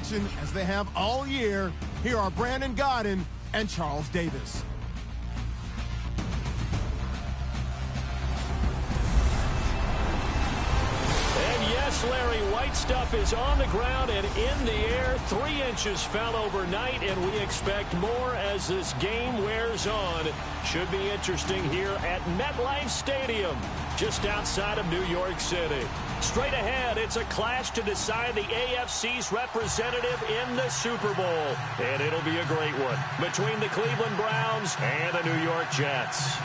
action as they have all year. Here are Brandon Godden and Charles Davis. Yes, Larry, White stuff is on the ground and in the air. 3 inches fell overnight, and we expect more as this game wears on. Should be interesting here at MetLife Stadium, just outside of New York City. Straight ahead, it's a clash to decide the AFC's representative in the Super Bowl. And it'll be a great one between the Cleveland Browns and the New York Jets.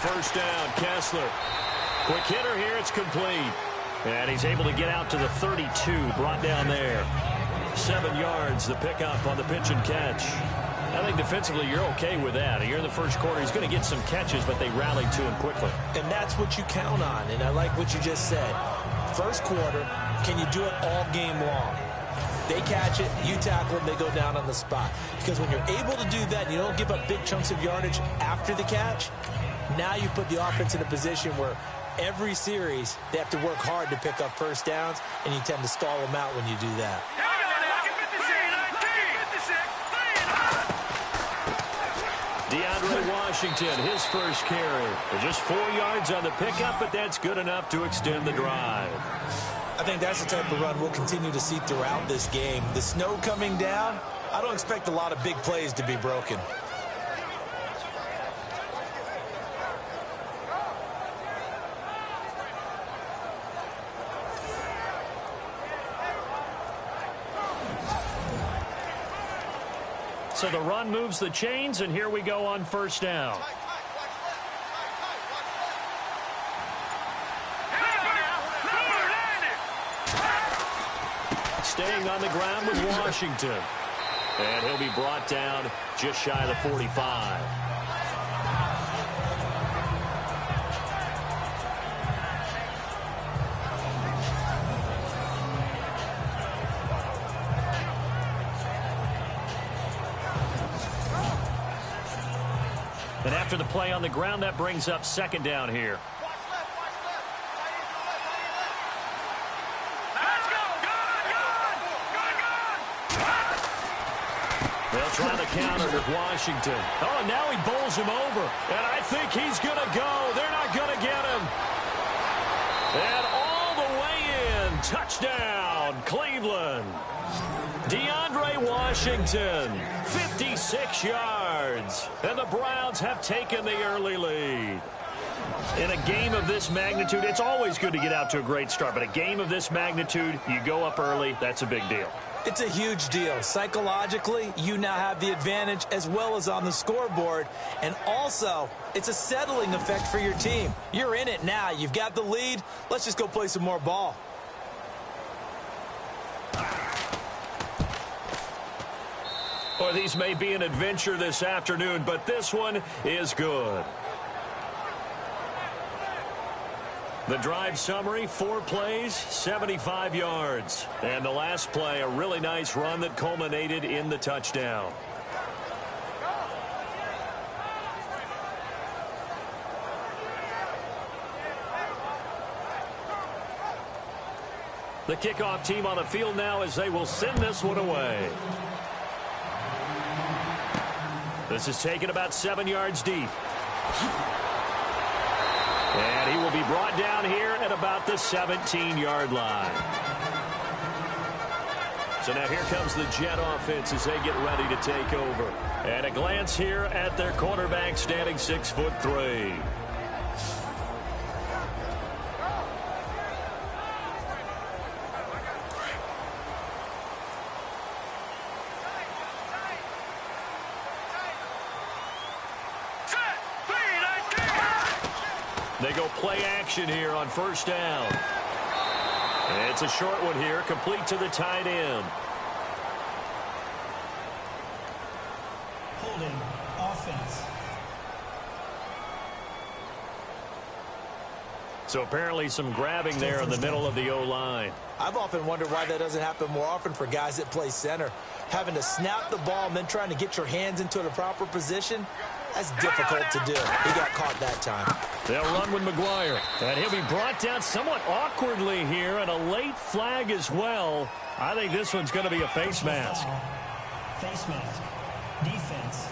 First down, Kessler. Quick hitter here, it's complete. And he's able to get out to the 32, brought down there. 7 yards, the pickup on the pitch and catch. I think defensively you're okay with that. Here in the first quarter, he's going to get some catches, but they rallied to him quickly. And that's what you count on, and I like what you just said. First quarter, can you do it all game long? They catch it, you tackle them, they go down on the spot. Because when you're able to do that, you don't give up big chunks of yardage after the catch. Now you put the offense in a position where every series they have to work hard to pick up first downs, and you tend to stall them out when you do that. DeAndre Washington, his first carry. Just 4 yards on the pickup, but that's good enough to extend the drive. I think that's the type of run we'll continue to see throughout this game. The snow coming down, I don't expect a lot of big plays to be broken. So the run moves the chains, and here we go on first down. Staying on the ground with Washington. And he'll be brought down just shy of the 45. And after the play on the ground, that brings up second down here. They'll try the counter with Washington. Oh, and now he bowls him over. And I think he's going to go. They're not going to get him. And all the way in. Touchdown, Cleveland. DeAndre Washington, 56 yards. And the Browns have taken the early lead. In a game of this magnitude, it's always good to get out to a great start. But a game of this magnitude, you go up early, that's a big deal. It's a huge deal. Psychologically, you now have the advantage as well as on the scoreboard. And also, it's a settling effect for your team. You're in it now. You've got the lead. Let's just go play some more ball. Or these may be an adventure this afternoon, but this one is good. The drive summary, 4 plays, 75 yards. And the last play, a really nice run that culminated in the touchdown. The kickoff team on the field now as they will send this one away. This is taken about 7 yards deep. And he will be brought down here at about the 17-yard line. So now here comes the Jet offense as they get ready to take over. And a glance here at their quarterback standing 6'3". They go play action here on first down. And it's a short one here, complete to the tight end. Holding offense. So apparently some grabbing there in the middle of the O-line. I've often wondered why that doesn't happen more often for guys that play center. Having to snap the ball and then trying to get your hands into the proper position, that's difficult to do. He got caught that time. They'll run with McGuire. And he'll be brought down somewhat awkwardly here, and a late flag as well. I think this one's going to be a face mask. Face mask. Defense.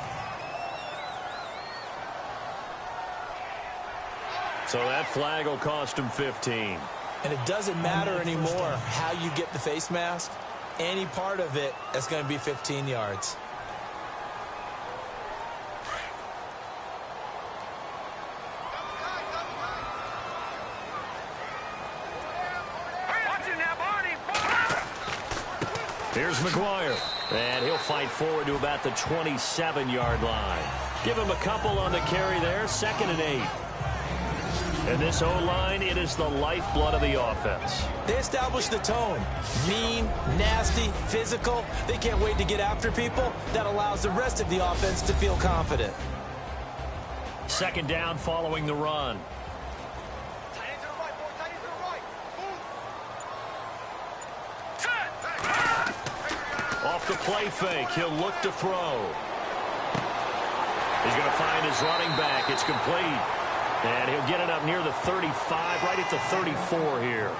So that flag will cost him 15. And it doesn't matter anymore how you get the face mask. Any part of it, that's going to be 15 yards. Here's McGuire, and he'll fight forward to about the 27-yard line. Give him a couple on the carry there, 2nd and 8. And this O-line, it is the lifeblood of the offense. They establish the tone. Mean, nasty, physical. They can't wait to get after people. That allows the rest of the offense to feel confident. 2nd down following the run. Off the play fake, he'll look to throw. He's going to find his running back. It's complete. And he'll get it up near the 35, right at the 34 here.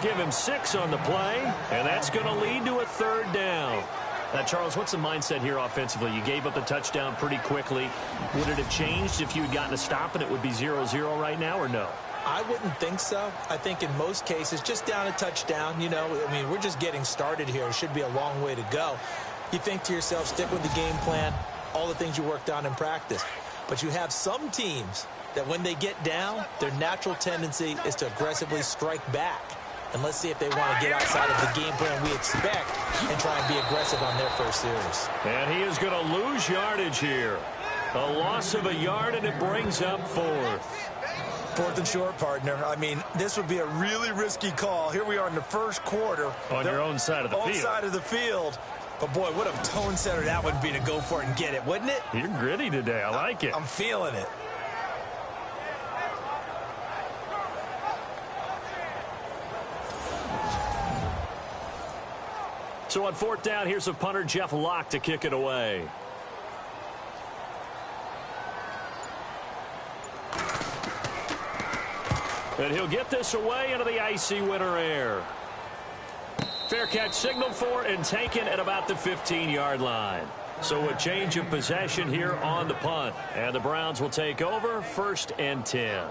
Give him 6 on the play, and that's going to lead to a 3rd down. Now, Charles, what's the mindset here offensively? You gave up the touchdown pretty quickly. Would it have changed if you had gotten a stop and it would be 0-0 right now, or no? I wouldn't think so. I think in most cases, just down a touchdown, you know, I mean, we're just getting started here. It should be a long way to go. You think to yourself, stick with the game plan, all the things you worked on in practice. But you have some teams that when they get down, their natural tendency is to aggressively strike back. And let's see if they want to get outside of the game plan we expect and try and be aggressive on their first series. And he is going to lose yardage here. A loss of a yard, and it brings up 4th. 4th and short, partner. I mean, this would be a really risky call. Here we are in the first quarter. On your own side of the field. Own side of the field. But, boy, what a tone setter that would be to go for it and get it, wouldn't it? You're gritty today. I like it. I'm feeling it. So on 4th down, here's a punter, Jeff Locke, to kick it away. And he'll get this away into the icy winter air. Fair catch signaled for and taken at about the 15-yard line. So a change of possession here on the punt. And the Browns will take over, 1st and 10.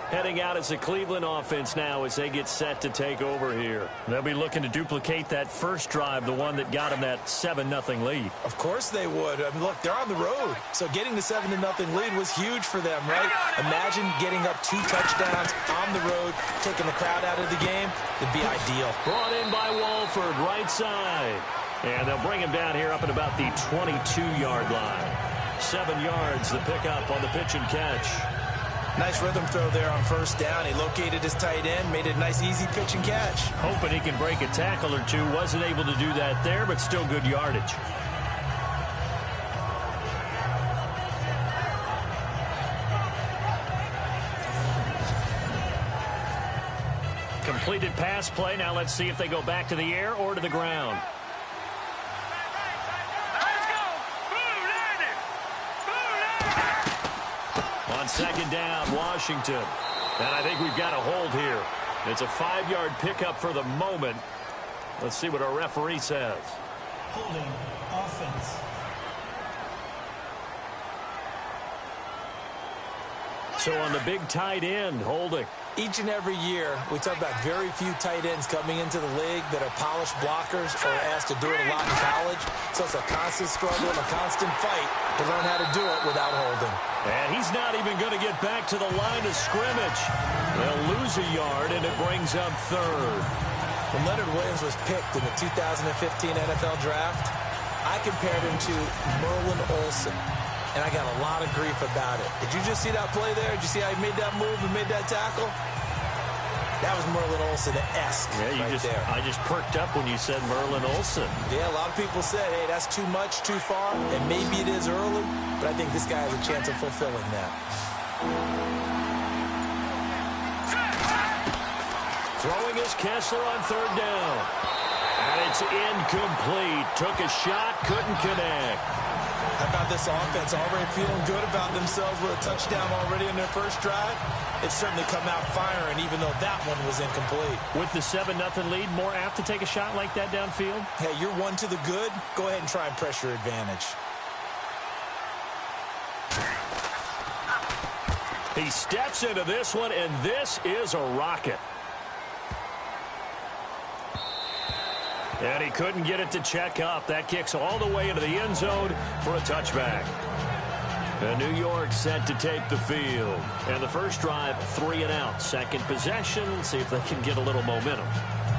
Heading out as the Cleveland offense now as they get set to take over here. They'll be looking to duplicate that first drive, the one that got them that 7-0 lead. Of course they would. I mean, look, they're on the road. So getting the 7-0 lead was huge for them, right? Imagine getting up 2 touchdowns on the road, taking the crowd out of the game. It'd be ideal. Brought in by Walford, right side. And they'll bring him down here up at about the 22-yard line. 7 yards, the pickup on the pitch and catch. Nice rhythm throw there on 1st down. He located his tight end, made it a nice, easy pitch and catch. Hoping he can break a tackle or two. Wasn't able to do that there, but still good yardage. Completed pass play. Now let's see if they go back to the air or to the ground. On 2nd down, Washington. And I think we've got a hold here. It's a 5-yard pickup for the moment. Let's see what our referee says. Holding offense. So on the big tight end, holding. Each and every year, we talk about very few tight ends coming into the league that are polished blockers or asked to do it a lot in college. So it's a constant struggle and a constant fight to learn how to do it without holding. And he's not even going to get back to the line of scrimmage. They'll lose a yard, and it brings up 3rd. When Leonard Williams was picked in the 2015 NFL Draft, I compared him to Merlin Olsen. And I got a lot of grief about it. Did you just see that play there? Did you see how he made that move and made that tackle? That was Merlin Olsen-esque there. I just perked up when you said Merlin Olsen. Yeah, a lot of people said, hey, that's too much, too far, and maybe it is early, but I think this guy has a chance of fulfilling that. Throwing is Kessler on third down. And it's incomplete. Took a shot, couldn't connect. How about this offense? Already feeling good about themselves with a touchdown already in their first drive. They've certainly come out firing, even though that one was incomplete. With the 7-0 lead, more apt to take a shot like that downfield? Hey, you're one to the good. Go ahead and try and press your advantage. He steps into this one, and this is a rocket. And he couldn't get it to check up. That kicks all the way into the end zone for a touchback. And New York set to take the field. And the first drive, 3 and out. Second possession, see if they can get a little momentum.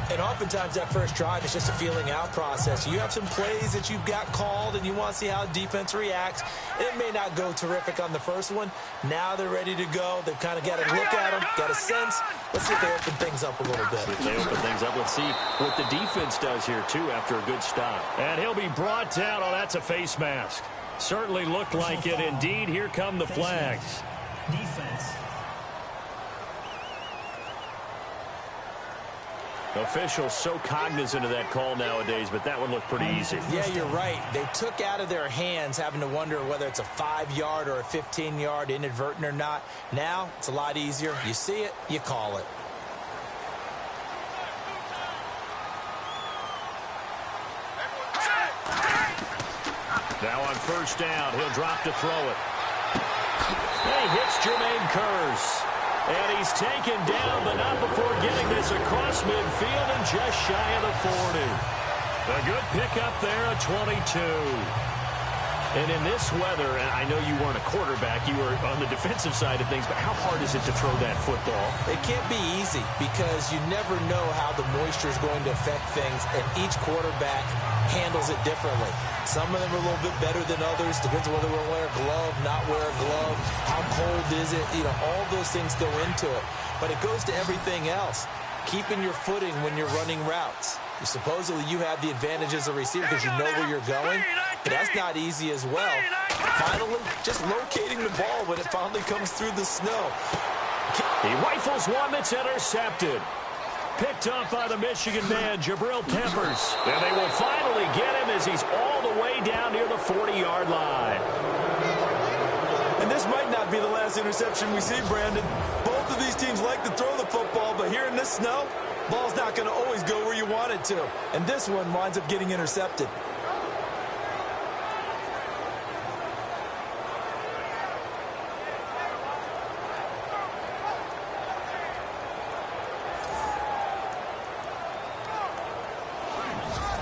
And oftentimes that first drive is just a feeling out process. You have some plays that you've got called and you want to see how the defense reacts. It may not go terrific on the first one. Now they're ready to go. They've kind of got a look at them, got a sense. Let's see if they open things up a little bit. See if they open things up. Let's see what the defense does here, too, after a good stop. And he'll be brought down. Oh, that's a face mask. Certainly looked like it. Indeed, here come the flags. Defense. Officials so cognizant of that call nowadays, but that one looked pretty easy. Yeah, you're right. They took out of their hands having to wonder whether it's a 5-yard or a 15-yard, inadvertent or not. Now, it's a lot easier. You see it, you call it. Now on first down, he'll drop to throw it. He hits Jermaine Kearse. And he's taken down, but not before getting this across midfield and just shy of the 40. A good pickup there at 22. And in this weather, and I know you weren't a quarterback, you were on the defensive side of things, but how hard is it to throw that football? It can't be easy because you never know how the moisture is going to affect things, and each quarterback handles it differently. Some of them are a little bit better than others. Depends on whether we're wearing a glove, not wear a glove, how cold is it. You know, all those things go into it. But it goes to everything else. Keeping your footing when you're running routes. Supposedly you have the advantage as a receiver because you know where you're going, but that's not easy as well. Finally, just locating the ball when it finally comes through the snow. He rifles one that's intercepted. Picked up by the Michigan man, Jabril Peppers. And they will finally get him as he's all the way down near the 40-yard line. And this might not be the last interception we see, Brandon. Both of these teams like to throw the football, but here in this snow, ball's not going to always go where you want it to. And this one winds up getting intercepted.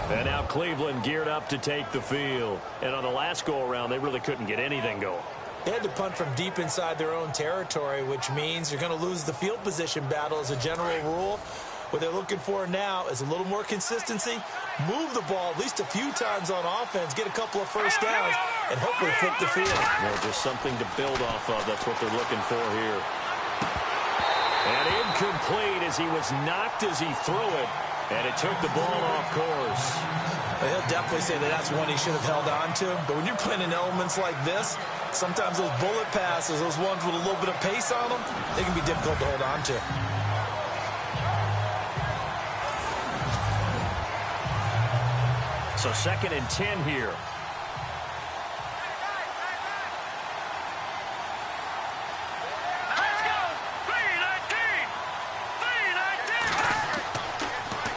And now Cleveland geared up to take the field. And on the last go-around, they really couldn't get anything going. They had to punt from deep inside their own territory, which means you're going to lose the field position battle as a general rule. What they're looking for now is a little more consistency, move the ball at least a few times on offense, get a couple of first downs, and hopefully flip the field. Well, just something to build off of. That's what they're looking for here. And incomplete as he was knocked as he threw it, and it took the ball off course. He'll definitely say that that's one he should have held on to. But when you're playing in elements like this, sometimes those bullet passes, those ones with a little bit of pace on them, they can be difficult to hold on to. So 2nd and 10 here.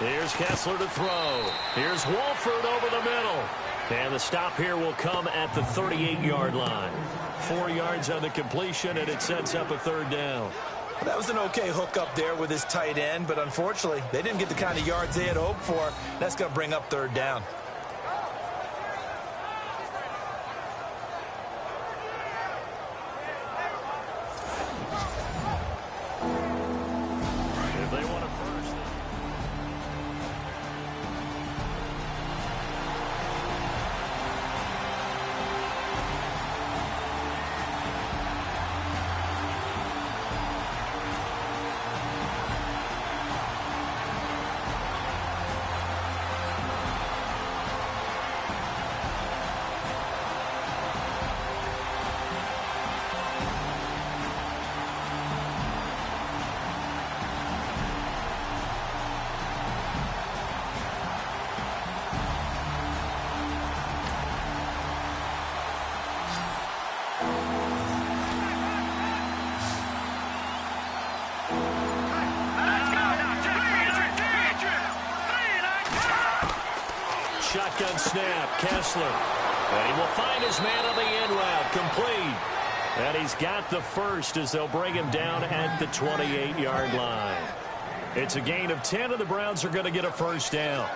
Here's Kessler to throw. Here's Wolford over the middle. And the stop here will come at the 38-yard line. 4 yards on the completion, and it sets up a 3rd down. That was an okay hook up there with his tight end, but unfortunately, they didn't get the kind of yards they had hoped for. That's going to bring up 3rd down. on snap. Kessler. And he will find his man on the end route. Complete. And he's got the first as they'll bring him down at the 28-yard line. It's a gain of 10, and the Browns are going to get a first down.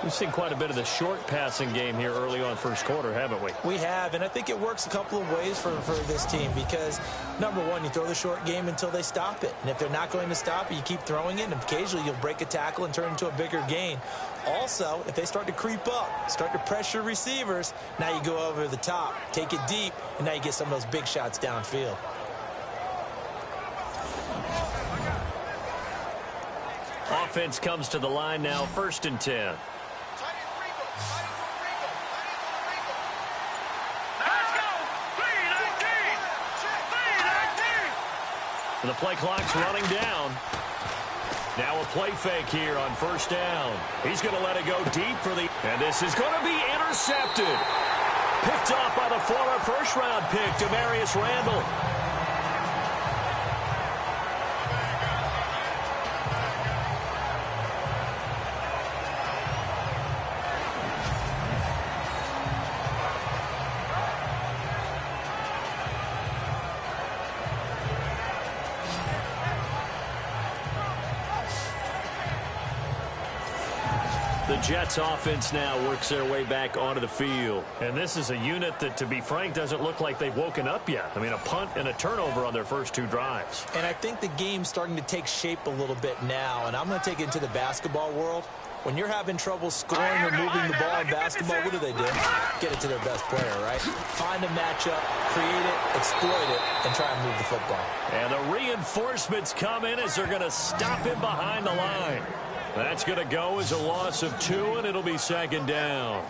We've seen quite a bit of the short passing game here early on first quarter, haven't we? We have, and I think it works a couple of ways for this team because, number one, you throw the short game until they stop it. And if they're not going to stop it, you keep throwing it, and occasionally you'll break a tackle and turn it into a bigger gain. Also, if they start to creep up, start to pressure receivers, now you go over the top, take it deep, and now you get some of those big shots downfield. Offense comes to the line now, 1st and 10. And the play clock's running down. Now a play fake here on 1st down. He's going to let it go deep for the... And this is going to be intercepted. Picked off by the former first-round pick, Demarius Randall. The Jets offense now works their way back onto the field. And this is a unit that, to be frank, doesn't look like they've woken up yet. I mean, a punt and a turnover on their first 2 drives. And I think the game's starting to take shape a little bit now. And I'm going to take it into the basketball world. When you're having trouble scoring or moving the ball in basketball, what do? Get it to their best player, right? Find a matchup, create it, exploit it, and try and move the football. And the reinforcements come in as they're going to stop him behind the line. That's going to go as a loss of 2, and it'll be 2nd down.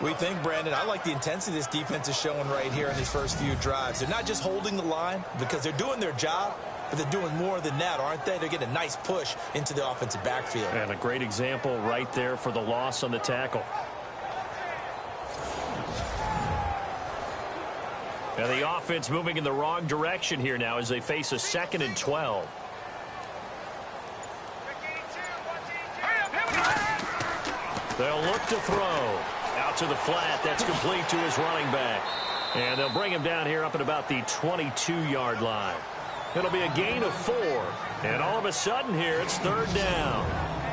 We think, Brandon, I like the intensity this defense is showing right here in these first few drives. They're not just holding the line because they're doing their job, but they're doing more than that, aren't they? They're getting a nice push into the offensive backfield. And a great example right there for the loss on the tackle. And the offense moving in the wrong direction here now as they face a 2nd and 12. They'll look to throw. Out to the flat. That's complete to his running back. And they'll bring him down here up at about the 22-yard line. It'll be a gain of 4. And all of a sudden here, it's 3rd down.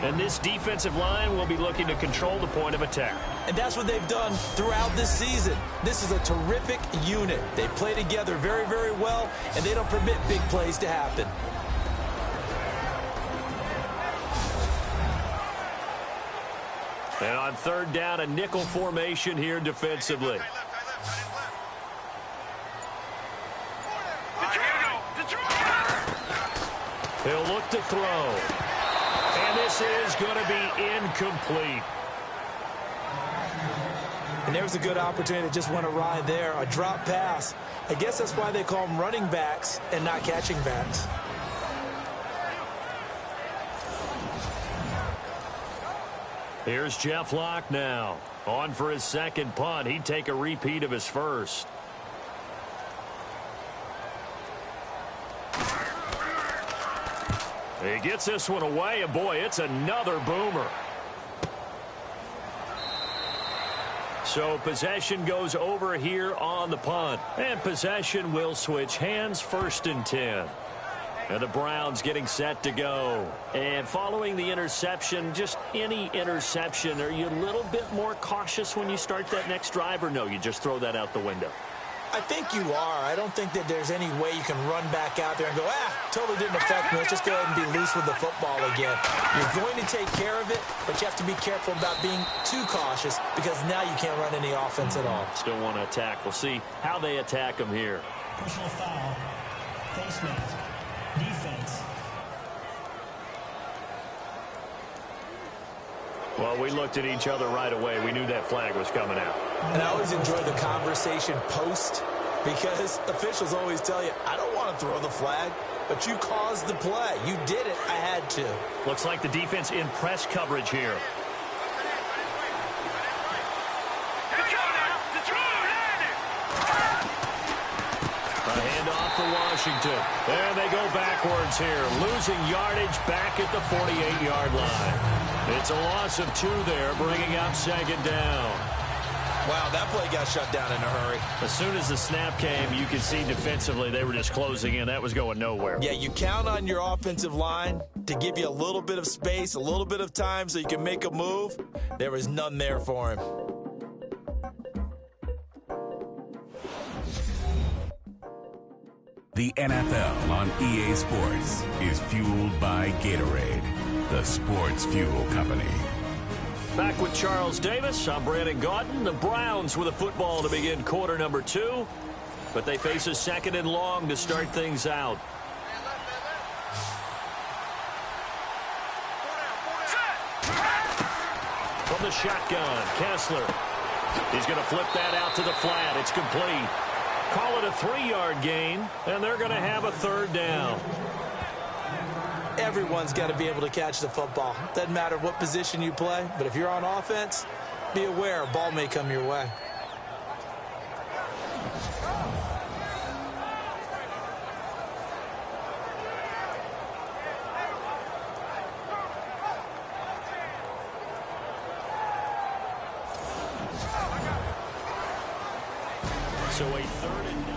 And this defensive line will be looking to control the point of attack. And that's what they've done throughout this season. This is a terrific unit. They play together very, very well, and they don't permit big plays to happen. And on 3rd down, a nickel formation here defensively. He'll look to throw. And this is going to be incomplete. And there's a good opportunity to just went awry there. A drop pass. I guess that's why they call them running backs and not catching backs. Here's Jeff Locke now. On for his 2nd punt. He'd take a repeat of his first. He gets this one away, and boy, it's another boomer. So possession goes over here on the punt. And possession will switch hands, 1st and 10. And the Browns getting set to go. And following the interception, just any interception, are you a little bit more cautious when you start that next drive, or no, you just throw that out the window? I think you are. I don't think that there's any way you can run back out there and go, totally didn't affect me. Let's just go ahead and be loose with the football again. You're going to take care of it, but you have to be careful about being too cautious because now you can't run any offense at all. Still want to attack. We'll see how they attack them here. Personal foul. Face mask. Defense. Well, we looked at each other right away. We knew that flag was coming out. And I always enjoy the conversation post because officials always tell you, I don't want to throw the flag, but you caused the play. You did it. I had to. Looks like the defense in press coverage here. A handoff for Washington. And they go backwards here, losing yardage back at the 48-yard line. It's a loss of 2 there, bringing up 2nd down. Wow, that play got shut down in a hurry. As soon as the snap came, you could see defensively they were just closing in. That was going nowhere. Yeah, you count on your offensive line to give you a little bit of space, a little bit of time so you can make a move. There was none there for him. The NFL on EA Sports is fueled by Gatorade, the sports fuel company. Back with Charles Davis. I'm Brandon Gaudin. The Browns with a football to begin quarter number 2. But they face a 2nd and long to start things out. From the shotgun, Kessler. He's going to flip that out to the flat. It's complete. Call it a 3-yard gain, and they're going to have a 3rd down. Everyone's got to be able to catch the football. Doesn't matter what position you play, but if you're on offense, be aware a ball may come your way. So a 3rd and 9.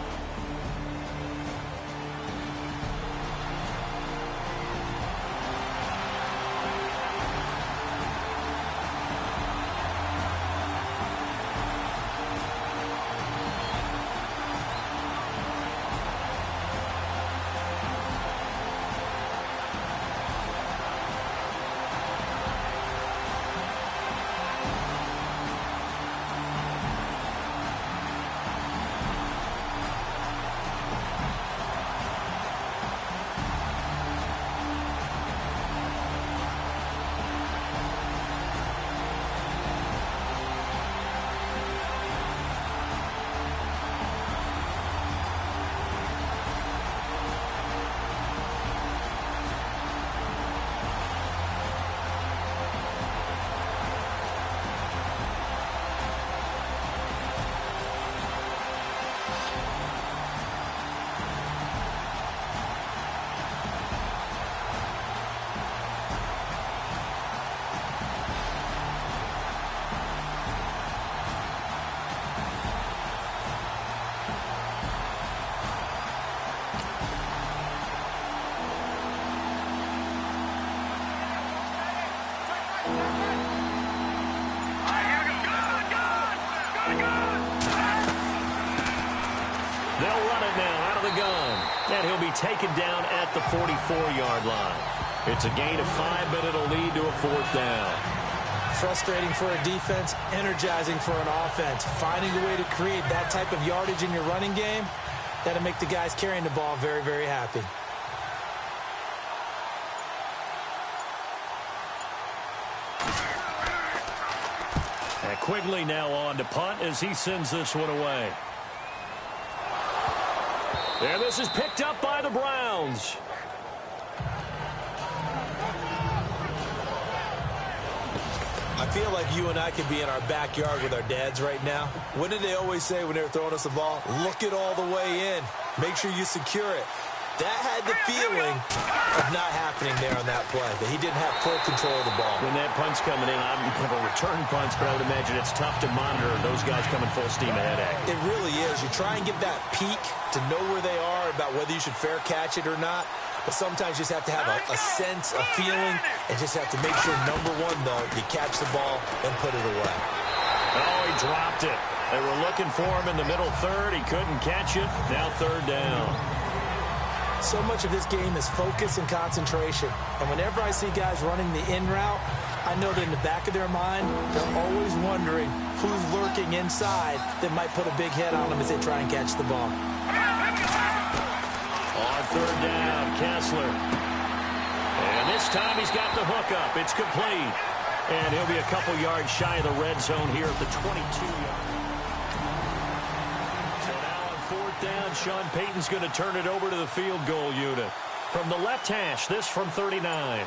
They'll run it now out of the gun. And he'll be taken down at the 44-yard line. It's a gain of 5, but it'll lead to a 4th down. Frustrating for a defense, energizing for an offense. Finding a way to create that type of yardage in your running game, that'll make the guys carrying the ball very, very happy. And Quigley now on to punt as he sends this one away. And this is picked up by the Browns. I feel like you and I could be in our backyard with our dads right now. What did they always say when they were throwing us the ball? Look it all the way in. Make sure you secure it. That had the feeling of not happening there on that play, that he didn't have full control of the ball. When that punt's coming in, I don't have a return punch, but I would imagine it's tough to monitor those guys coming full steam ahead at you. It really is. You try and get that peek to know where they are, about whether you should fair catch it or not. But sometimes you just have to have a sense, a feeling, and just have to make sure, number one, though, you catch the ball and put it away. Oh, he dropped it. They were looking for him in the middle third. He couldn't catch it. Now 3rd down. So much of this game is focus and concentration. And whenever I see guys running the in route, I know that in the back of their mind, they're always wondering who's lurking inside that might put a big hit on them as they try and catch the ball. On 3rd down, Kessler. And this time he's got the hook up. It's complete. And he'll be a couple yards shy of the red zone here at the 22-yard. Down, Sean Payton's going to turn it over to the field goal unit. From the left hash, this from 39.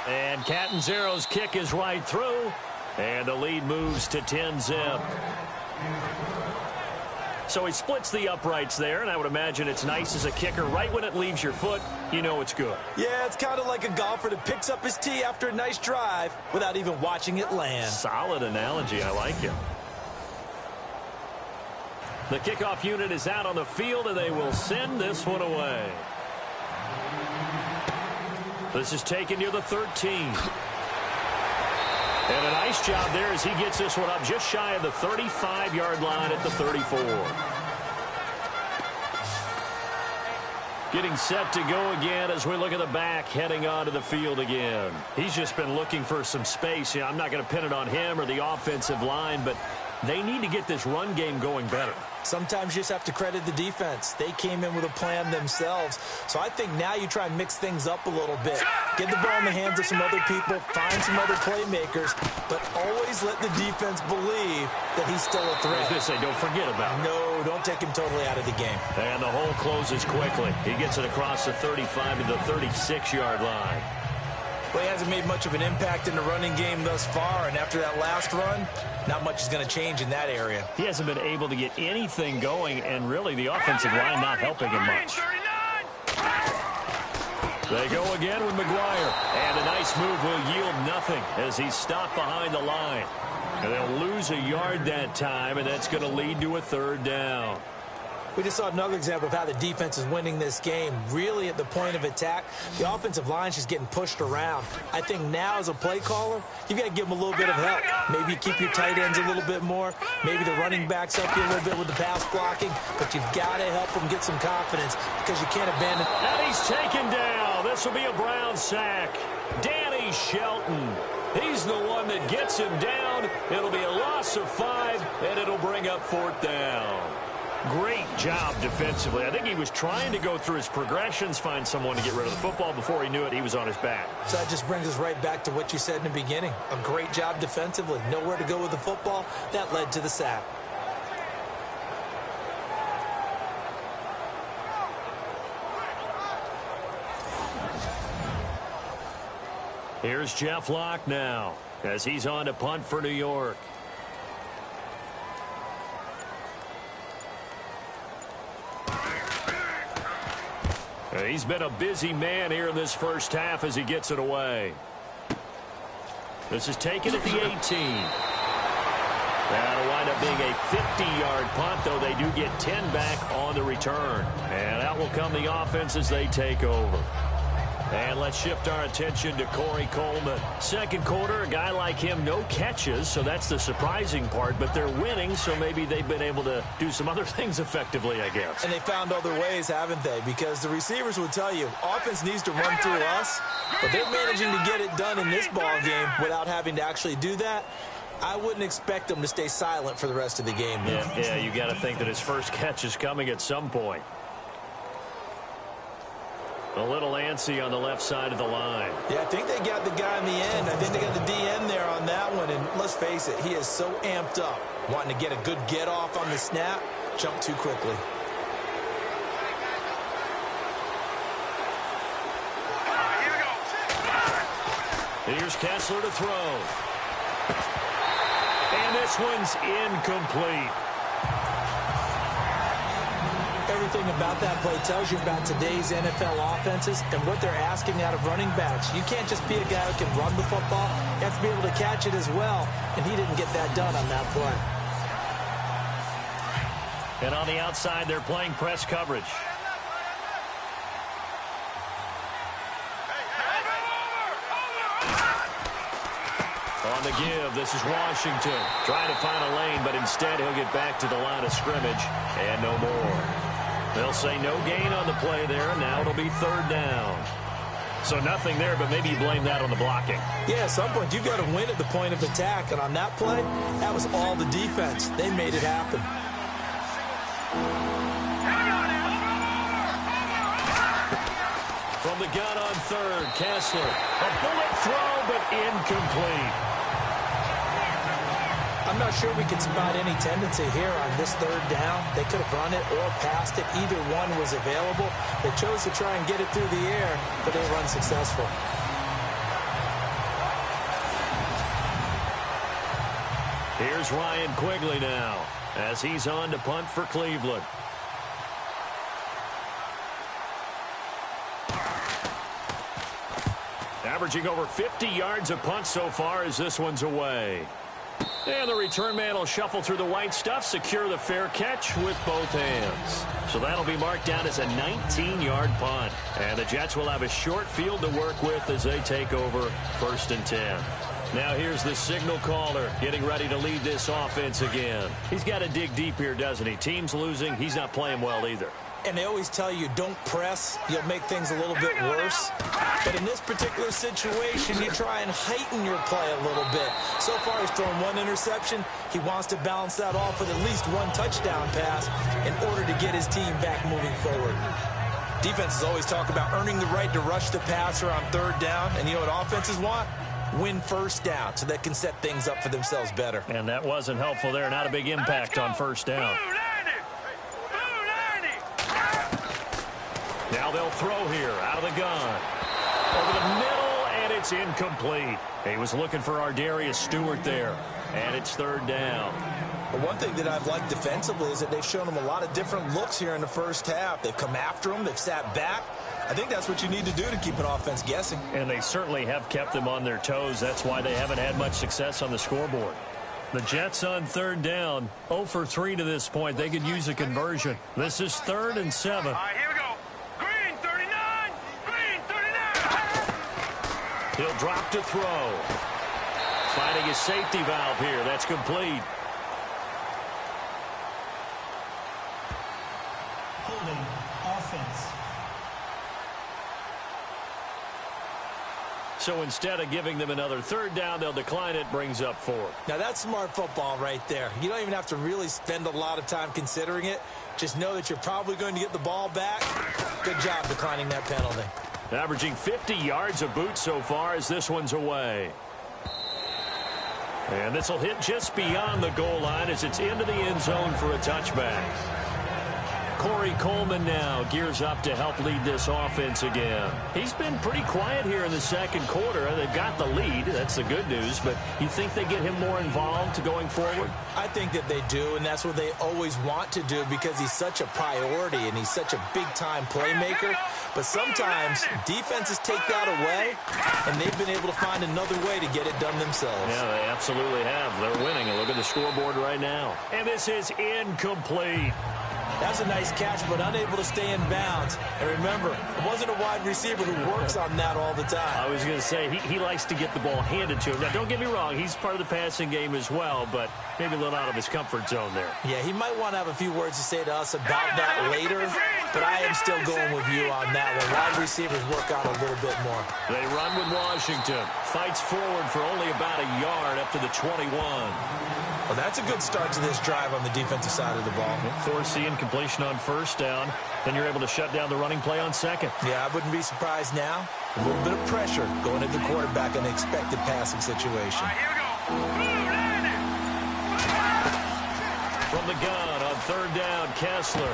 And Catanzaro's kick is right through. And the lead moves to 10-zip. So he splits the uprights there, and I would imagine it's nice as a kicker. Right when it leaves your foot, you know it's good. Yeah, it's kind of like a golfer that picks up his tee after a nice drive without even watching it land. Solid analogy. I like it. The kickoff unit is out on the field, and they will send this one away. This is taken near the 13. And a nice job there as he gets this one up just shy of the 35-yard line at the 34. Getting set to go again as we look at the back heading onto the field again. He's just been looking for some space. I'm not going to pin it on him or the offensive line, but they need to get this run game going better. Sometimes you just have to credit the defense. They came in with a plan themselves. So I think now you try and mix things up a little bit. Get the ball in the hands of some other people, find some other playmakers, but always let the defense believe that he's still a threat. I was going to say, don't forget about it. No, don't take him totally out of the game. And the hole closes quickly. He gets it across the 35 to the 36-yard line. Well, he hasn't made much of an impact in the running game thus far, and after that last run, not much is going to change in that area. He hasn't been able to get anything going, and really the offensive line not helping him much. They go again with McGuire, and a nice move will yield nothing as he's stopped behind the line. And they'll lose a yard that time, and that's going to lead to a third down. We just saw another example of how the defense is winning this game. Really at the point of attack, the offensive line is just getting pushed around. I think now as a play caller, you've got to give them a little bit of help. Maybe keep your tight ends a little bit more. Maybe the running backs help you a little bit with the pass blocking. But you've got to help them get some confidence because you can't abandon. And he's taken down. This will be a Brown sack. Danny Shelton. He's the one that gets him down. It'll be a loss of 5, and it'll bring up 4th down. Great job defensively. I think he was trying to go through his progressions, find someone to get rid of the football. Before he knew it, he was on his back. So that just brings us right back to what you said in the beginning. A great job defensively. Nowhere to go with the football. That led to the sack. Here's Jeff Locke now as he's on to punt for New York. He's been a busy man here in this first half as he gets it away. This is taken at the 18. That'll wind up being a 50-yard punt, though they do get 10 back on the return. And out will come the offense as they take over. And let's shift our attention to Corey Coleman. Second quarter, a guy like him, no catches, so that's the surprising part. But they're winning, so maybe they've been able to do some other things effectively, I guess. And they found other ways, haven't they? Because the receivers will tell you, offense needs to run through us, but they're managing to get it done in this ball game without having to actually do that. I wouldn't expect them to stay silent for the rest of the game. Yeah, you got to think that his first catch is coming at some point. A little antsy on the left side of the line. Yeah, I think they got the guy in the end. I think they got the DN there on that one. And let's face it, he is so amped up, wanting to get a good get off on the snap, jump too quickly. Here's Kessler to throw. And this one's incomplete. Everything about that play tells you about today's NFL offenses and what they're asking out of running backs. You can't just be a guy who can run the football. You have to be able to catch it as well, and he didn't get that done on that play. And on the outside, they're playing press coverage. On the give, this is Washington trying to find a lane, but instead he'll get back to the line of scrimmage and no more. They'll say no gain on the play there, and now it'll be 3rd down. So nothing there, but maybe you blame that on the blocking. Yeah, at some point you've got to win at the point of attack, and on that play, that was all the defense. They made it happen. From the gun on 3rd, Kessler. A bullet throw, but incomplete. I'm not sure we can spot any tendency here on this 3rd down. They could have run it or passed it. Either one was available. They chose to try and get it through the air, but they were unsuccessful. Here's Ryan Quigley now. as he's on to punt for Cleveland. Averaging over 50 yards a punt so far as this one's away. And the return man will shuffle through the white stuff, secure the fair catch with both hands. So that'll be marked down as a 19-yard punt. And the Jets will have a short field to work with as they take over 1st and 10. Now here's the signal caller getting ready to lead this offense again. He's got to dig deep here, doesn't he? Team's losing. He's not playing well either. And they always tell you, don't press. You'll make things a little bit worse. But in this particular situation, you try and heighten your play a little bit. So far, he's thrown 1 interception. He wants to balance that off with at least 1 touchdown pass in order to get his team back moving forward. Defenses always talk about earning the right to rush the passer on 3rd down. And you know what offenses want? Win 1st down so they can set things up for themselves better. And that wasn't helpful there. Not a big impact on 1st down. Now they'll throw here out of the gun. Over the middle, and it's incomplete. He was looking for Ardarius Stewart there, and it's 3rd down. Well, one thing that I've liked defensively is that they've shown him a lot of different looks here in the 1st half. They've come after him. They've sat back. I think that's what you need to do to keep an offense guessing. And they certainly have kept them on their toes. That's why they haven't had much success on the scoreboard. The Jets on 3rd down, 0 for 3 to this point. They could use a conversion. This is 3rd and 7. All right, here we go. Green 39. Green 39. He'll drop to throw. Finding his safety valve here. That's complete. Holding offense. So instead of giving them another 3rd down, they'll decline it, brings up 4. Now that's smart football right there. You don't even have to really spend a lot of time considering it. Just know that you're probably going to get the ball back. Good job declining that penalty. Averaging 50 yards a boot so far as this one's away. And this will hit just beyond the goal line as it's into the end zone for a touchback. Corey Coleman now gears up to help lead this offense again. He's been pretty quiet here in the 2nd quarter. They've got the lead. That's the good news. But you think they get him more involved going forward? I think that they do, and that's what they always want to do because he's such a priority and he's such a big-time playmaker. But sometimes defenses take that away, and they've been able to find another way to get it done themselves. Yeah, they absolutely have. They're winning. And look at the scoreboard right now. And this is incomplete. That's a nice catch, but unable to stay in bounds. And remember, it wasn't a wide receiver who works on that all the time. I was going to say, he likes to get the ball handed to him. Now, don't get me wrong. He's part of the passing game as well, but maybe a little out of his comfort zone there. Yeah, he might want to have a few words to say to us about that later, but I am still going with you on that one. Wide receivers work out a little bit more. They run with Washington. Fights forward for only about a yard up to the 21. Well, that's a good start to this drive on the defensive side of the ball. Force the incompletion on 1st down. Then you're able to shut down the running play on 2nd. Yeah, I wouldn't be surprised now. A little bit of pressure going at the quarterback in an expected passing situation. All right, here we go. From the gun on 3rd down, Kessler.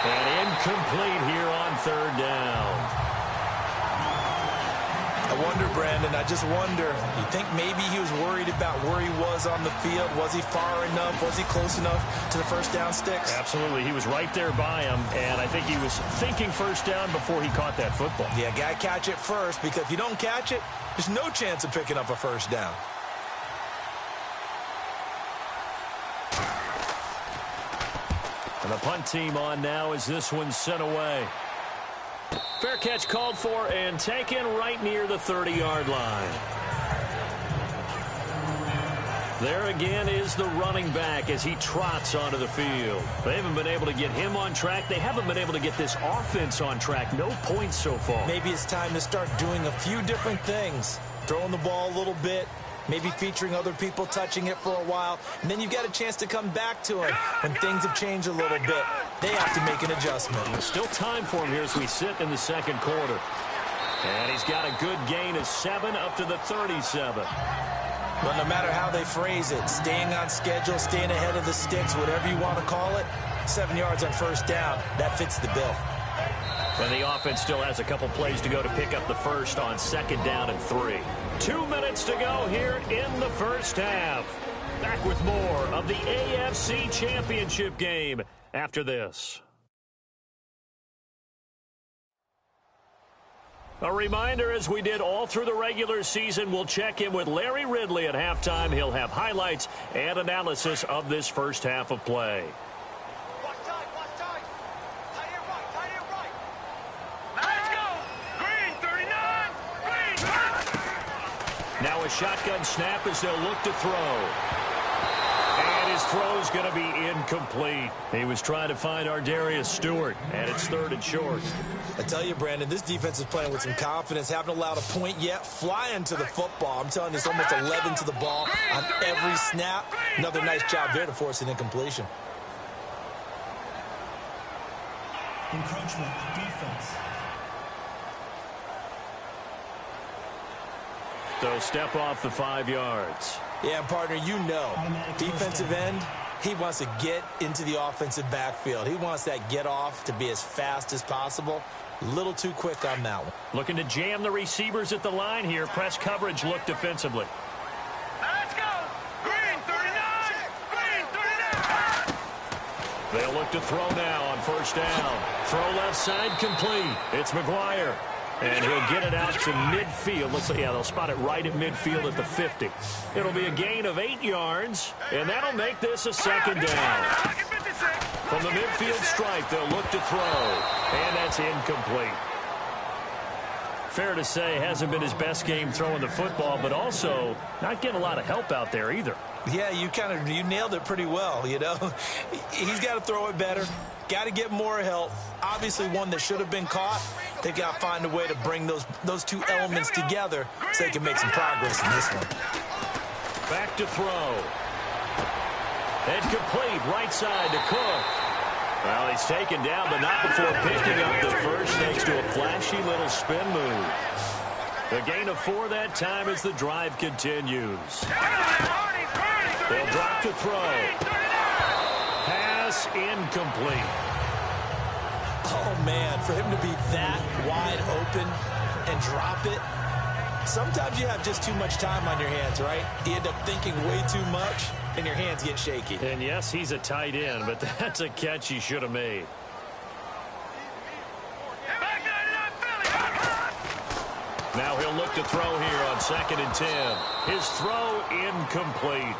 And incomplete here on 3rd down. I wonder, Brandon, I just wonder, you think maybe he was worried about where he was on the field? Was he far enough? Was he close enough to the 1st down sticks? Absolutely. He was right there by him, and I think he was thinking 1st down before he caught that football. Yeah, got to catch it first, because if you don't catch it, there's no chance of picking up a 1st down. And the punt team on now as this one's sent away. Fair catch called for and taken right near the 30-yard line. There again is the running back as he trots onto the field. They haven't been able to get him on track. They haven't been able to get this offense on track. No points so far. Maybe it's time to start doing a few different things. Throwing the ball a little bit, maybe featuring other people touching it for a while, and then you've got a chance to come back to him when things have changed a little bit. They have to make an adjustment. Still time for him here as we sit in the 2nd quarter. And he's got a good gain of 7 up to the 37. Well, no matter how they phrase it, staying on schedule, staying ahead of the sticks, whatever you want to call it, 7 yards on 1st down, that fits the bill. And the offense still has a couple plays to go to pick up the 1st on 2nd down and 3. 2 minutes to go here in the 1st half. Back with more of the AFC Championship game after this. A reminder, as we did all through the regular season, we'll check in with Larry Ridley at halftime. He'll have highlights and analysis of this first half of play. Let's go. Green 39. Green. Now a shotgun snap as they'll look to throw. And his throw's going to be incomplete. He was trying to find Ardarius Stewart, and it's 3rd and short. I tell you, Brandon, this defense is playing with some confidence. Haven't allowed a point yet. Flying to the football. I'm telling you, it's almost 11 to the ball on every snap. Another nice job there to force an incompletion. Encroachment defense. So step off the 5 yards. Yeah, partner, you know, defensive end, he wants to get into the offensive backfield. He wants that get off to be as fast as possible. A little too quick on that one. Looking to jam the receivers at the line here. Press coverage look defensively. Let's go. Green 39. Green 39. They'll look to throw now on 1st down. Throw left side complete. It's McGuire. And he'll get it out to midfield. Looks like, yeah, they'll spot it right at midfield at the 50. It'll be a gain of 8 yards, and that'll make this a 2nd down. From the midfield stripe, they'll look to throw, and that's incomplete. Fair to say, hasn't been his best game throwing the football, but also not getting a lot of help out there either. Yeah, you nailed it pretty well, you know. He's got to throw it better. Got to get more help. Obviously one that should have been caught. They've got to find a way to bring those two elements together so they can make some progress in this one. Back to throw. And complete, right side to Cook. Well, he's taken down, but not before picking up the first thanks to a flashy little spin move. A gain of 4 that time as the drive continues. They'll drop to throw. Pass incomplete. Oh, man, for him to be that wide open and drop it, sometimes you have just too much time on your hands, right? You end up thinking way too much, and your hands get shaky. And, yes, he's a tight end, but that's a catch he should have made. Now he'll look to throw here on 2nd and 10. His throw incomplete.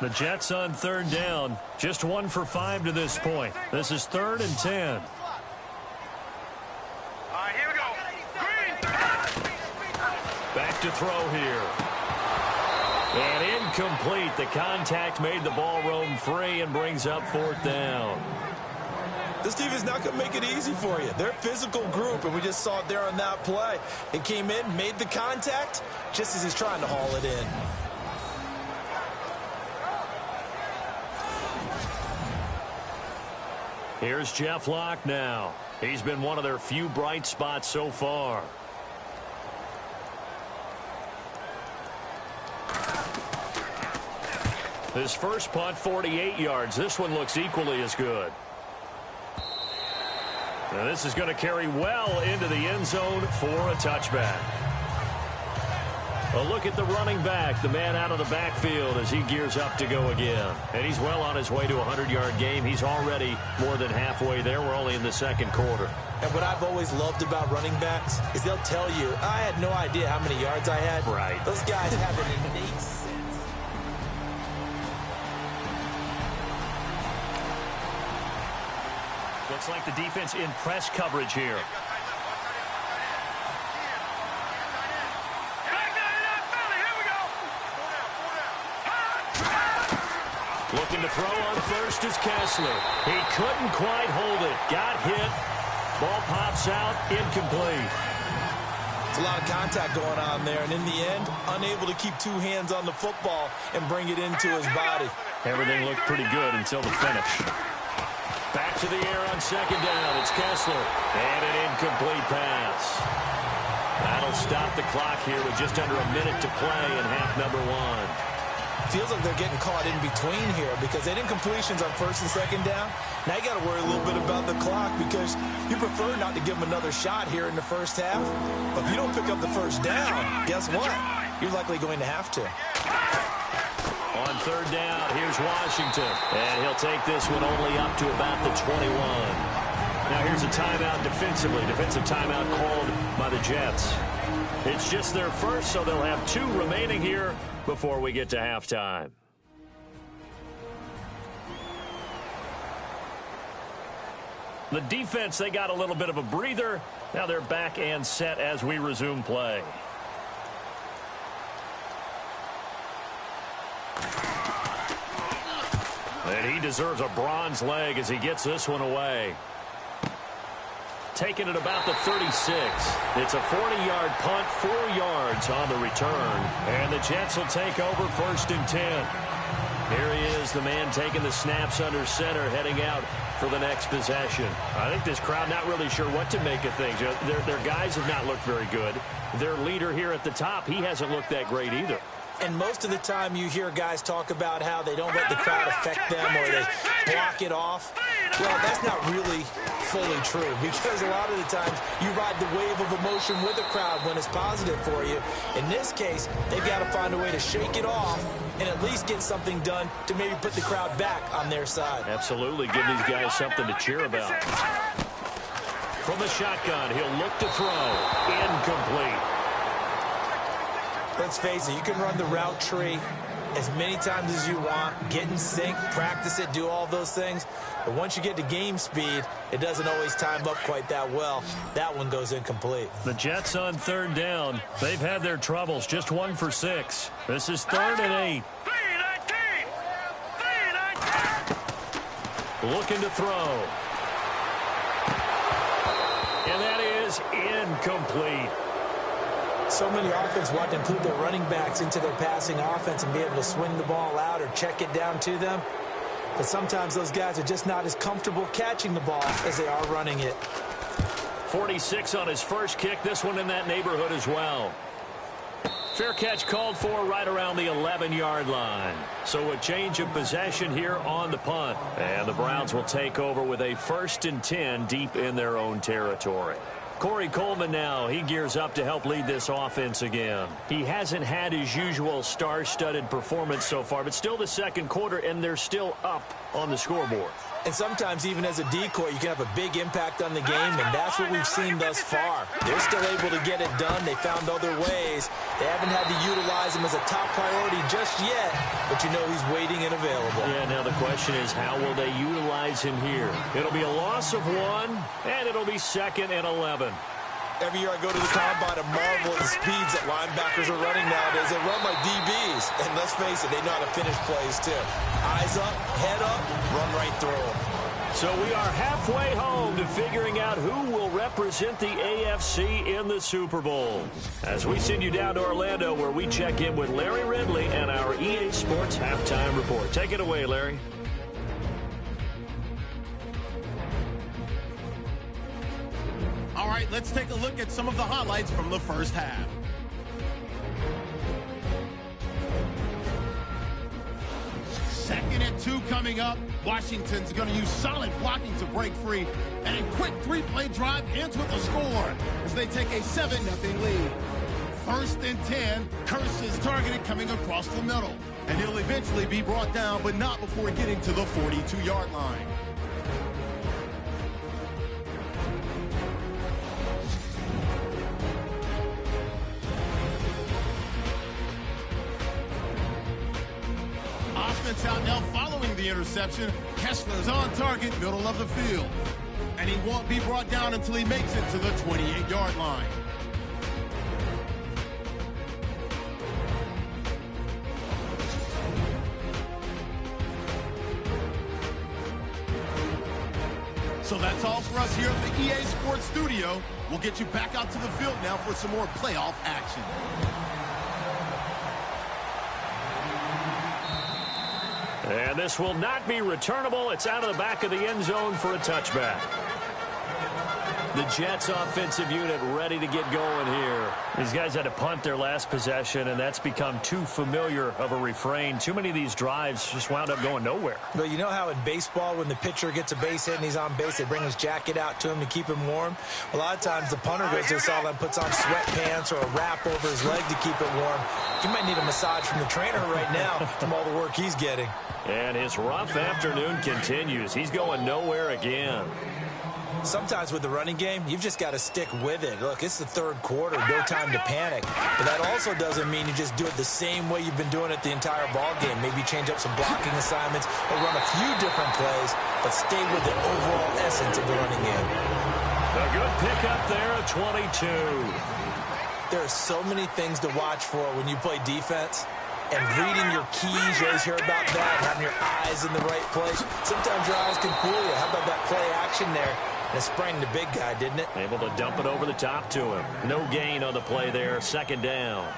The Jets on 3rd down. Just 1 for 5 to this point. This is 3rd and 10. All right, here we go. Green. Back to throw here. And incomplete. The contact made the ball roam free and brings up 4th down. This team is not going to make it easy for you. They're a physical group, and we just saw it there on that play. It came in, made the contact, just as he's trying to haul it in. Here's Jeff Locke now. He's been one of their few bright spots so far. His first punt, 48 yards. This one looks equally as good. Now this is going to carry well into the end zone for a touchback. A look at the running back, the man out of the backfield as he gears up to go again. And he's well on his way to a 100-yard game. He's already more than halfway there. We're only in the 2nd quarter. And what I've always loved about running backs is they'll tell you, I had no idea how many yards I had. Right. Those guys have an innate sense. Looks like the defense in press coverage here. Looking to throw on 1st is Kessler. He couldn't quite hold it. Got hit. Ball pops out. Incomplete. It's a lot of contact going on there, and in the end, unable to keep 2 hands on the football and bring it into his body. Everything looked pretty good until the finish. Back to the air on 2nd down. It's Kessler. And an incomplete pass. That'll stop the clock here with just under a minute to play in half number 1. feels like they're getting caught in between here because they didn't completions on first and second down. Now you got to worry a little bit about the clock because you prefer not to give them another shot here in the first half. But if you don't pick up the first down, guess what? You're likely going to have to. On third down, here's Washington. And he'll take this one only up to about the 21. Now here's a timeout defensively. Defensive timeout called by the Jets. It's just their first, so they'll have 2 remaining here before we get to halftime. The defense, they got a little bit of a breather. Now they're back and set as we resume play. And he deserves a bronze leg as he gets this one away. Taking it about the 36. It's a 40-yard punt, 4 yards on the return. And the Jets will take over first and 10. Here he is, the man taking the snaps under center, heading out for the next possession. I think this crowd not really sure what to make of things. Their guys have not looked very good. Their leader here at the top, he hasn't looked that great either. And most of the time you hear guys talk about how they don't let the crowd affect them or they block it off. Well, that's not really fully true because a lot of the times you ride the wave of emotion with the crowd when it's positive for you. In this case, they've got to find a way to shake it off and at least get something done to maybe put the crowd back on their side. Absolutely. Give these guys something to cheer about. From the shotgun, he'll look to throw. Incomplete. Let's face it, you can run the route tree as many times as you want, get in sync, practice it, do all those things. But once you get to game speed, it doesn't always time up quite that well. That one goes incomplete. The Jets on third down. They've had their troubles, just 1 for 6. This is 3rd and 8. Looking to throw. And that is incomplete. So many offenses want to include their running backs into their passing offense and be able to swing the ball out or check it down to them. But sometimes those guys are just not as comfortable catching the ball as they are running it. 46 on his first kick. This one in that neighborhood as well. Fair catch called for right around the 11-yard line. So a change of possession here on the punt. And the Browns will take over with a 1st and 10 deep in their own territory. Corey Coleman now, he gears up to help lead this offense again. He hasn't had his usual star-studded performance so far, but still the second quarter, and they're still up on the scoreboard. And sometimes even as a decoy, you can have a big impact on the game, and that's what we've seen thus far. They're still able to get it done. They found other ways. They haven't had to utilize him as a top priority just yet, but you know he's waiting and available. Yeah, now the question is, how will they utilize him here? It'll be a loss of 1, and it'll be 2nd and 11. Every year I go to the combine and marvel at the speeds that linebackers are running nowadays. They run like DBs. And let's face it, they know how to finish plays too. Eyes up, head up, run right through them. So we are halfway home to figuring out who will represent the AFC in the Super Bowl. As we send you down to Orlando where we check in with Larry Ridley and our EA Sports Halftime Report. Take it away, Larry. All right, let's take a look at some of the highlights from the first half. Second and 2 coming up. Washington's going to use solid blocking to break free. And a quick 3-play drive ends with a score as they take a 7-0 lead. 1st and 10, Curse is targeted coming across the middle. And he'll eventually be brought down, but not before getting to the 42-yard line. Offense out now following the interception. Kessler's on target, middle of the field. And he won't be brought down until he makes it to the 28-yard line. So that's all for us here at the EA Sports Studio. We'll get you back out to the field now for some more playoff action. And this will not be returnable. It's out of the back of the end zone for a touchback. The Jets offensive unit ready to get going here. These guys had to punt their last possession, and that's become too familiar of a refrain. Too many of these drives just wound up going nowhere. Well, you know how in baseball, when the pitcher gets a base hit and he's on base, they bring his jacket out to him to keep him warm? A lot of times the punter goes to the sideline, puts on sweatpants or a wrap over his leg to keep it warm. He might need a massage from the trainer right now from all the work he's getting. And his rough afternoon continues. He's going nowhere again. Sometimes with the running game, you've just got to stick with it. Look, it's the third quarter, no time to panic. But that also doesn't mean you just do it the same way you've been doing it the entire ball game. Maybe change up some blocking assignments or run a few different plays, but stay with the overall essence of the running game. A good pickup there at 22. There are so many things to watch for when you play defense. And reading your keys, you always hear about that, having your eyes in the right place. Sometimes your eyes can fool you. How about that play action there? And it sprang the big guy, didn't it? Able to dump it over the top to him. No gain on the play there, second down.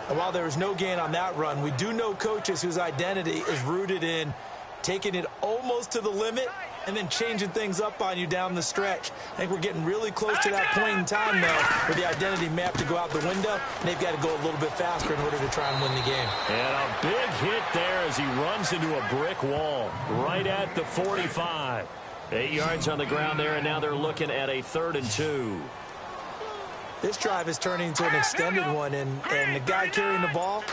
And while there was no gain on that run, we do know coaches whose identity is rooted in taking it almost to the limit and then changing things up on you down the stretch. I think we're getting really close to that point in time, though, where the identity may have to go out the window, and they've got to go a little bit faster in order to try and win the game. And a big hit there as he runs into a brick wall right at the 45. 8 yards on the ground there, and now they're looking at a 3rd and 2. This drive is turning into an extended one, and the guy carrying the ball,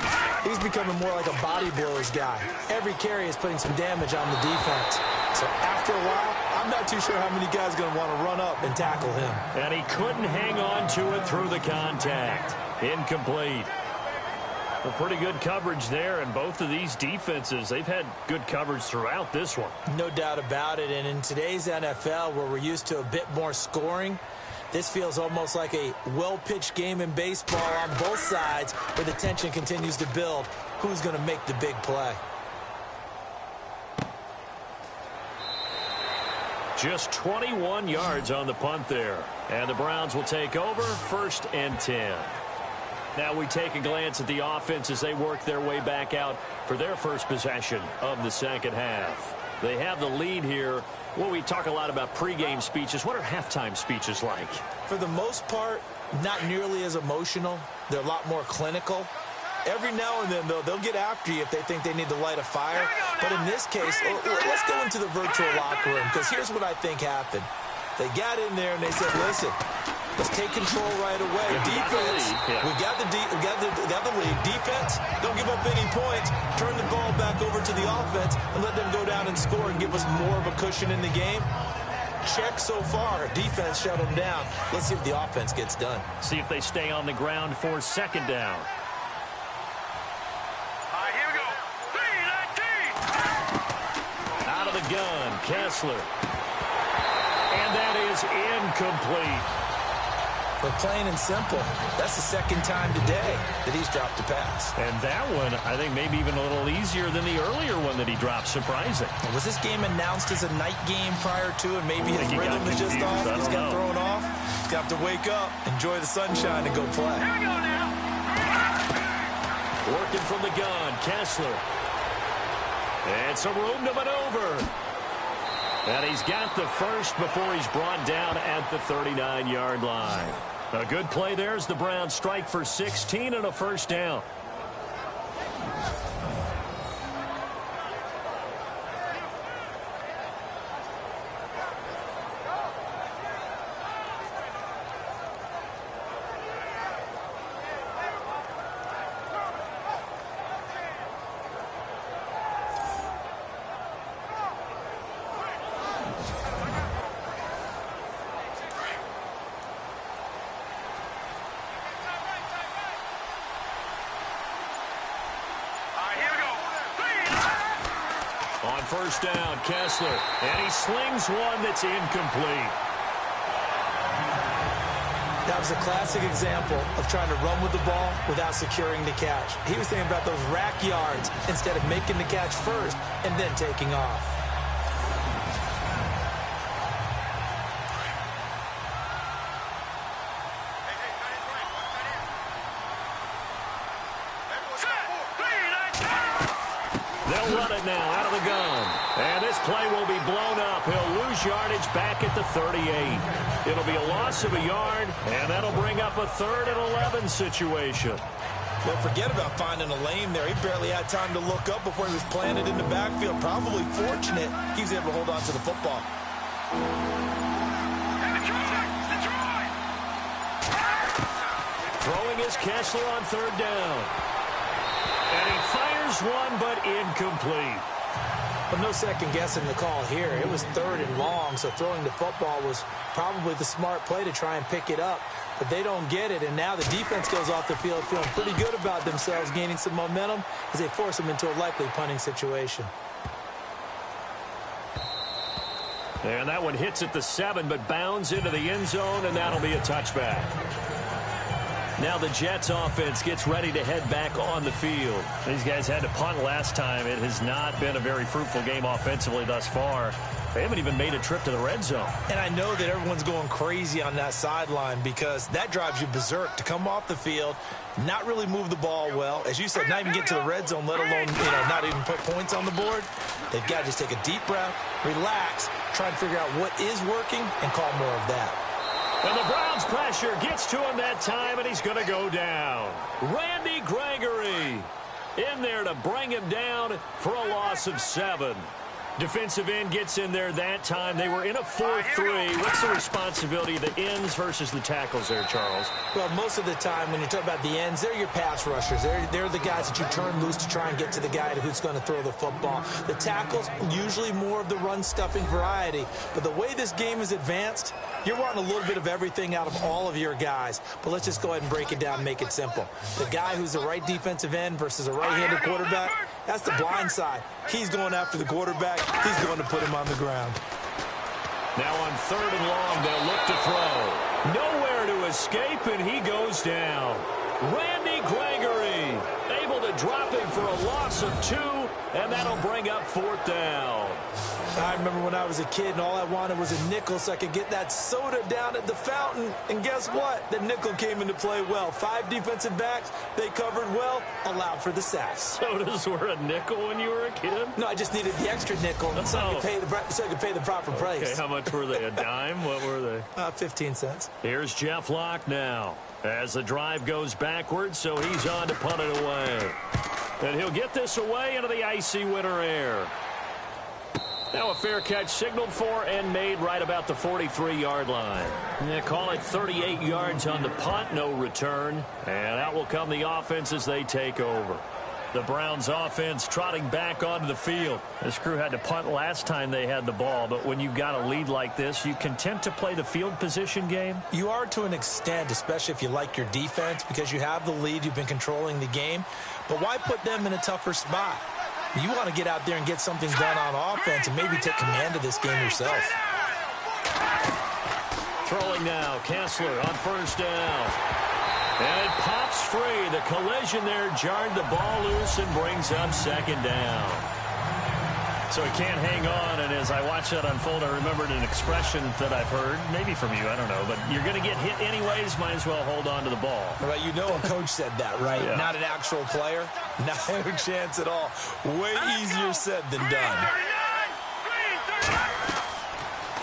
he's becoming more like a body blows guy. Every carry is putting some damage on the defense. So after a while, I'm not too sure how many guys are going to want to run up and tackle him. And he couldn't hang on to it through the contact. Incomplete. Well, pretty good coverage there, and both of these defenses, they've had good coverage throughout this one. No doubt about it, and in today's NFL, where we're used to a bit more scoring, this feels almost like a well-pitched game in baseball on both sides where the tension continues to build. Who's going to make the big play? Just 21 yards on the punt there. And the Browns will take over, 1st and 10. Now we take a glance at the offense as they work their way back out for their first possession of the second half. They have the lead here. Well, we talk a lot about pregame speeches. What are halftime speeches like? For the most part, not nearly as emotional. They're a lot more clinical. Every now and then, though, they'll get after you if they think they need to light a fire. But in this case, let's go into the virtual locker room, because here's what I think happened. They got in there and they said, listen, let's take control right away. Defense, we got the lead. Defense, don't give up any points. Turn the ball back over to the offense and let them go down and score and give us more of a cushion in the game. Check so far. Defense shut them down. Let's see if the offense gets done. See if they stay on the ground for 2nd down. All right, here we go. 3-19. Out of the gun, Kessler. And that is incomplete. But plain and simple, that's the 2nd time today that he's dropped a pass. And that one, I think, maybe even a little easier than the earlier one that he dropped. Surprising. Was this game announced as a night game prior to, and maybe his rhythm is just off? He's got thrown off. He's got to wake up, enjoy the sunshine, and go play. Here we go now. Working from the gun, Kessler. And some room to maneuver. And he's got the first before he's brought down at the 39-yard line. A good play there as the Browns strike for 16 and a 1st down. On 1st down, Kessler, and he slings one that's incomplete. That was a classic example of trying to run with the ball without securing the catch. He was thinking about those rack yards instead of making the catch first and then taking off. They'll run it now out of the gun. And this play will be blown up. He'll lose his yardage back at the 38. It'll be a loss of a yard, and that'll bring up a 3rd and 11 situation. Don't forget about finding a lane there. He barely had time to look up before he was planted in the backfield. Probably fortunate he was able to hold on to the football. Throwing is Kessler on 3rd down. And he fires one, but incomplete. But no second guessing the call here. It was 3rd and long, so throwing the football was probably the smart play to try and pick it up. But they don't get it, and now the defense goes off the field feeling pretty good about themselves, gaining some momentum as they force them into a likely punting situation. And that one hits at the 7, but bounds into the end zone, and that'll be a touchback. Now the Jets offense gets ready to head back on the field. These guys had to punt last time. It has not been a very fruitful game offensively thus far. They haven't even made a trip to the red zone. And I know that everyone's going crazy on that sideline because that drives you berserk to come off the field, not really move the ball well. As you said, not even get to the red zone, let alone, not even put points on the board. They've got to just take a deep breath, relax, try and figure out what is working, and call more of that. And the Browns' pressure gets to him that time, and he's going to go down. Randy Gregory in there to bring him down for a loss of 7. Defensive end gets in there that time. They were in a 4-3. What's the responsibility of the ends versus the tackles there, Charles? Well, most of the time when you talk about the ends, they're your pass rushers. They're the guys that you turn loose to try and get to the guy who's going to throw the football. The tackles, usually more of the run-stuffing variety. But the way this game is advanced, you're wanting a little bit of everything out of all of your guys. But let's just go ahead and break it down and make it simple. The guy who's the right defensive end versus a right-handed quarterback, that's the blind side. He's going after the quarterback. He's going to put him on the ground. Now on 3rd and long, they'll look to throw. Nowhere to escape, and he goes down. Randy Gregory able to drop him for a loss of 2, and that'll bring up 4th down. I remember when I was a kid and all I wanted was a nickel so I could get that soda down at the fountain. And guess what? The nickel came into play well. 5 defensive backs, they covered well, allowed for the sacks. Sodas were a nickel when you were a kid? No, I just needed the extra nickel so I could pay the proper price. Okay, how much were they? A dime? What were they? 15 cents. Here's Jeff Locke now as the drive goes backwards, so he's on to punt it away. And he'll get this away into the icy winter air. Now a fair catch signaled for and made right about the 43-yard line. Yeah, call it 38 yards on the punt, no return. And out will come the offense as they take over. The Browns offense trotting back onto the field. This crew had to punt last time they had the ball, but when you've got a lead like this, you content to play the field position game? You are to an extent, especially if you like your defense, because you have the lead, you've been controlling the game. But why put them in a tougher spot? You want to get out there and get something done on offense and maybe take command of this game yourself. Throwing now, Kessler on 1st down. And it pops free. The collision there jarred the ball loose and brings up 2nd down. So he can't hang on, and as I watched that unfold, I remembered an expression that I've heard, maybe from you, I don't know, but you're going to get hit anyways, might as well hold on to the ball. Right, you know a coach said that, right? Yeah. Not an actual player. No chance at all. Way easier said than done.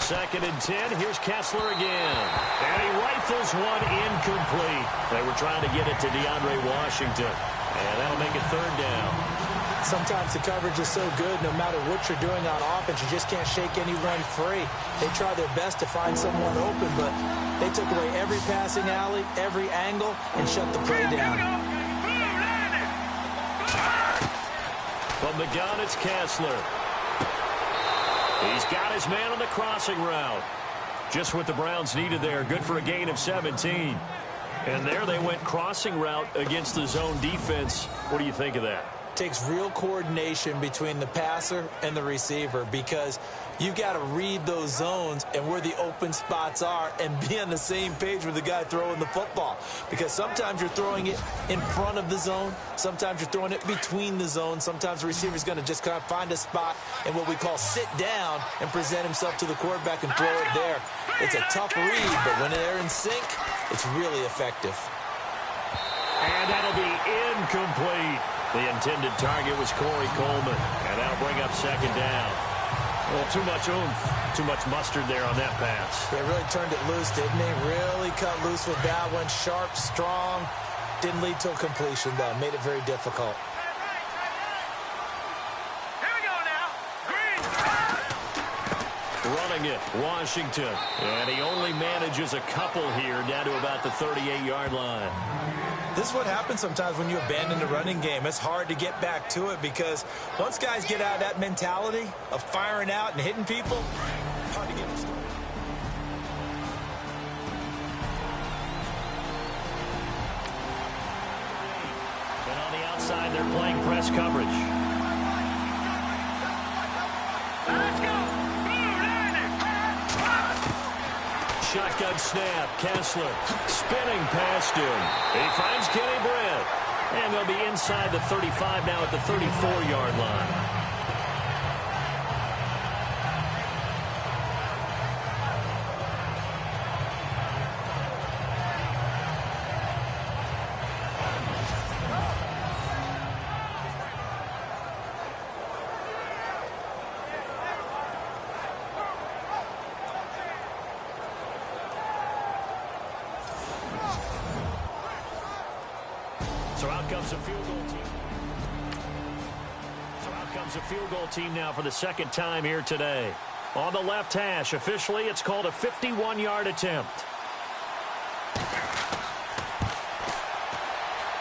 2nd and 10. Here's Kessler again. And he rifles one incomplete. They were trying to get it to DeAndre Washington. And that'll make it 3rd down. Sometimes the coverage is so good, no matter what you're doing on offense, you just can't shake anyone free. They try their best to find someone open, but they took away every passing alley, every angle, and shut the play down. From the gun, it's Kessler. He's got his man on the crossing route. Just what the Browns needed there. Good for a gain of 17. And there they went crossing route against the zone defense. What do you think of that? Takes real coordination between the passer and the receiver because you've got to read those zones and where the open spots are and be on the same page with the guy throwing the football. Because sometimes you're throwing it in front of the zone. Sometimes you're throwing it between the zones. Sometimes the receiver's going to just kind of find a spot and what we call sit down and present himself to the quarterback and throw it there. It's a tough read, but when they're in sync, it's really effective. And that'll be incomplete. The intended target was Corey Coleman, and that'll bring up 2nd down. Well, too much oomph, too much mustard there on that pass. They really turned it loose, didn't they? Really cut loose with that one. Sharp, strong. Didn't lead to a completion, though. Made it very difficult. Here we go now. Green. Running it, Washington. And he only manages a couple here, down to about the 38-yard line. This is what happens sometimes when you abandon the running game. It's hard to get back to it because once guys get out of that mentality of firing out and hitting people, hard to get them started. And on the outside, they're playing press coverage. Let's go. Shotgun snap, Kessler spinning past him. He finds Kenny Britt. And they'll be inside the 35 now at the 34-yard line. So out comes a field goal team. A field goal team now for the second time here today. On the left hash, officially, it's called a 51-yard attempt.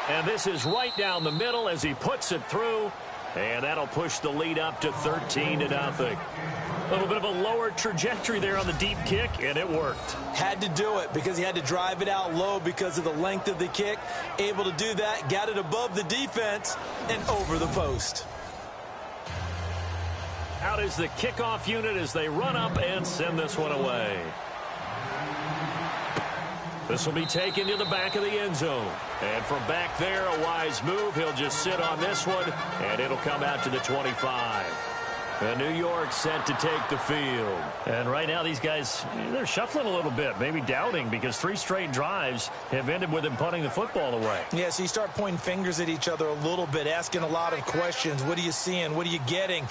And this is right down the middle as he puts it through. And that'll push the lead up to 13-0. A little bit of a lower trajectory there on the deep kick, and it worked. Had to do it because he had to drive it out low because of the length of the kick. Able to do that, got it above the defense and over the post. Out is the kickoff unit as they run up and send this one away. This will be taken to the back of the end zone. And from back there, a wise move. He'll just sit on this one, and it'll come out to the 25. And New York set to take the field. And right now these guys, they're shuffling a little bit, maybe doubting, because 3 straight drives have ended with them punting the football away. Yeah, so you start pointing fingers at each other a little bit, asking a lot of questions. What are you seeing? What are you getting?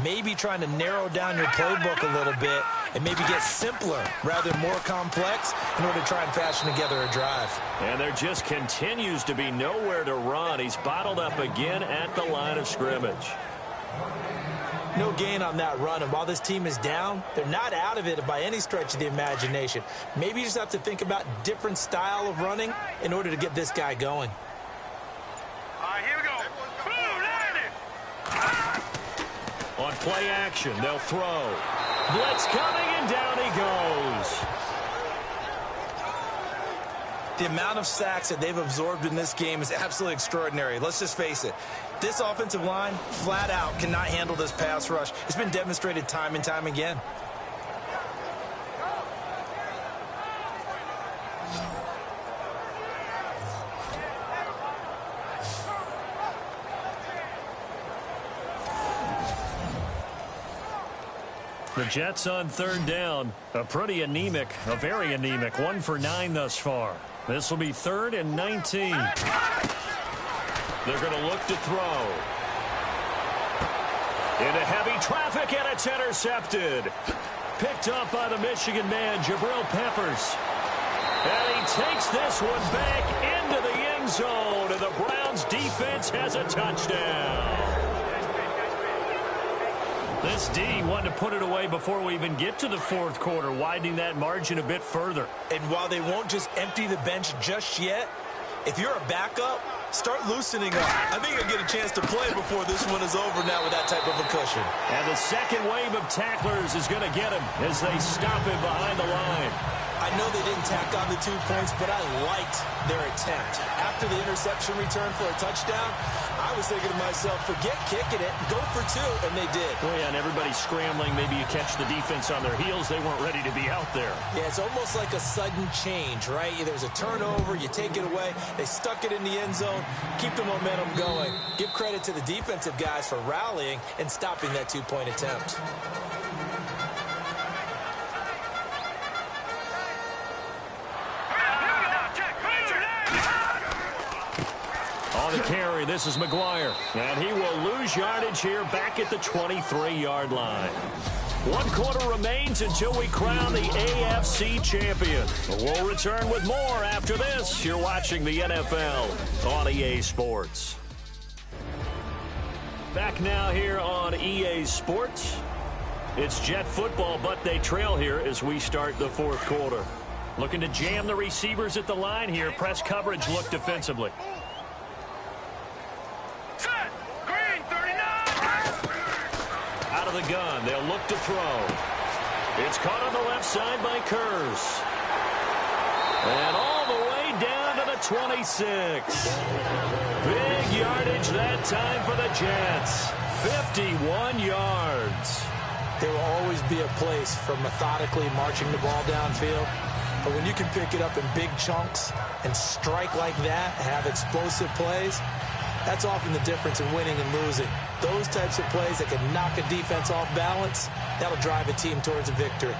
Maybe trying to narrow down your playbook a little bit and maybe get simpler rather than more complex in order to try and fashion together a drive. And there just continues to be nowhere to run. He's bottled up again at the line of scrimmage. No gain on that run, and while this team is down, they're not out of it by any stretch of the imagination. Maybe you just have to think about different style of running in order to get this guy going. All right, here we go. Boom, landed. On play action, they'll throw. Blitz coming, and down he goes. The amount of sacks that they've absorbed in this game is absolutely extraordinary. Let's just face it. This offensive line, flat out, cannot handle this pass rush. It's been demonstrated time and time again. The Jets on third down, a very anemic, 1 for 9 thus far. This will be 3rd and 19. They're going to look to throw. Into heavy traffic, and it's intercepted. Picked up by the Michigan man, Jabril Peppers. And he takes this one back into the end zone, and the Browns defense has a touchdown. This D wanted to put it away before we even get to the 4th quarter, widening that margin a bit further. And while they won't just empty the bench just yet, if you're a backup, start loosening up. I think you'll get a chance to play before this one is over now with that type of a cushion. And the second wave of tacklers is going to get him as they stop him behind the line. I know they didn't tack on the 2 points, but I liked their attempt. After the interception return for a touchdown, I was thinking to myself, forget kicking it, go for 2, and they did. Oh, yeah, and everybody's scrambling. Maybe you catch the defense on their heels. They weren't ready to be out there. Yeah, it's almost like a sudden change, right? There's a turnover, you take it away, they stuck it in the end zone, keep the momentum going. Give credit to the defensive guys for rallying and stopping that 2-point attempt. On the carry, this is McGuire. And he will lose yardage here back at the 23-yard line. 1 quarter remains until we crown the AFC champion. We'll return with more after this. You're watching the NFL on EA Sports. Back now here on EA Sports. It's Jet football, but they trail here as we start the 4th quarter. Looking to jam the receivers at the line here. Press coverage look defensively. Set. Green 39. Out of the gun. They'll look to throw. It's caught on the left side by Kurz. And all the way down to the 26. Big yardage that time for the Jets. 51 yards. There will always be a place for methodically marching the ball downfield. But when you can pick it up in big chunks and strike like that, have explosive plays, that's often the difference in winning and losing. Those types of plays that can knock a defense off balance, that'll drive a team towards a victory.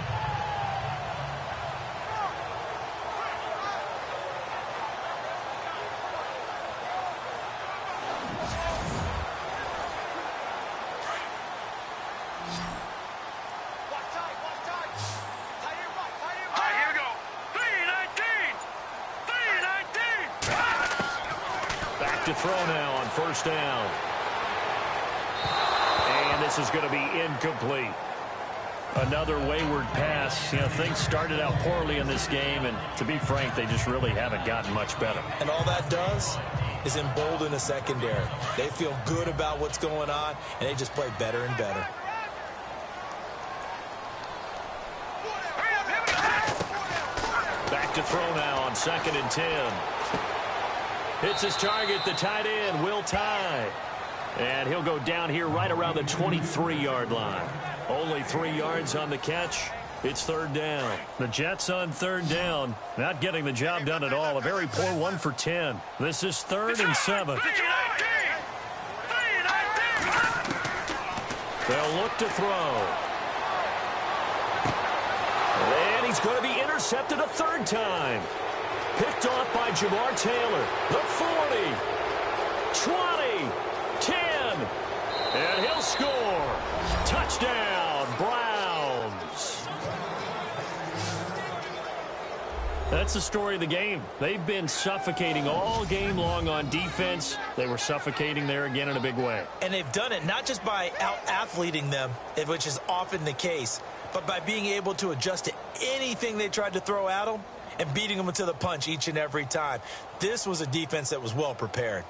Throw now on 1st down. And this is going to be incomplete. Another wayward pass. You know, things started out poorly in this game, and to be frank, they just really haven't gotten much better. And all that does is embolden a secondary. They feel good about what's going on, and they just play better and better. Back to throw now on 2nd and 10. Hits his target, the tight end, Will Tye. And he'll go down here right around the 23-yard line. Only 3 yards on the catch. It's 3rd down. The Jets on 3rd down, not getting the job done at all. A very poor 1 for 10. This is 3rd and 7. They'll look to throw. And he's going to be intercepted a 3rd time. Picked off by Jamar Taylor. The 40, 20, 10, and he'll score. Touchdown, Browns. That's the story of the game. They've been suffocating all game long on defense. They were suffocating there again in a big way. And they've done it not just by out-athleting them, which is often the case, but by being able to adjust to anything they tried to throw at them and beating them to the punch each and every time. This was a defense that was well prepared.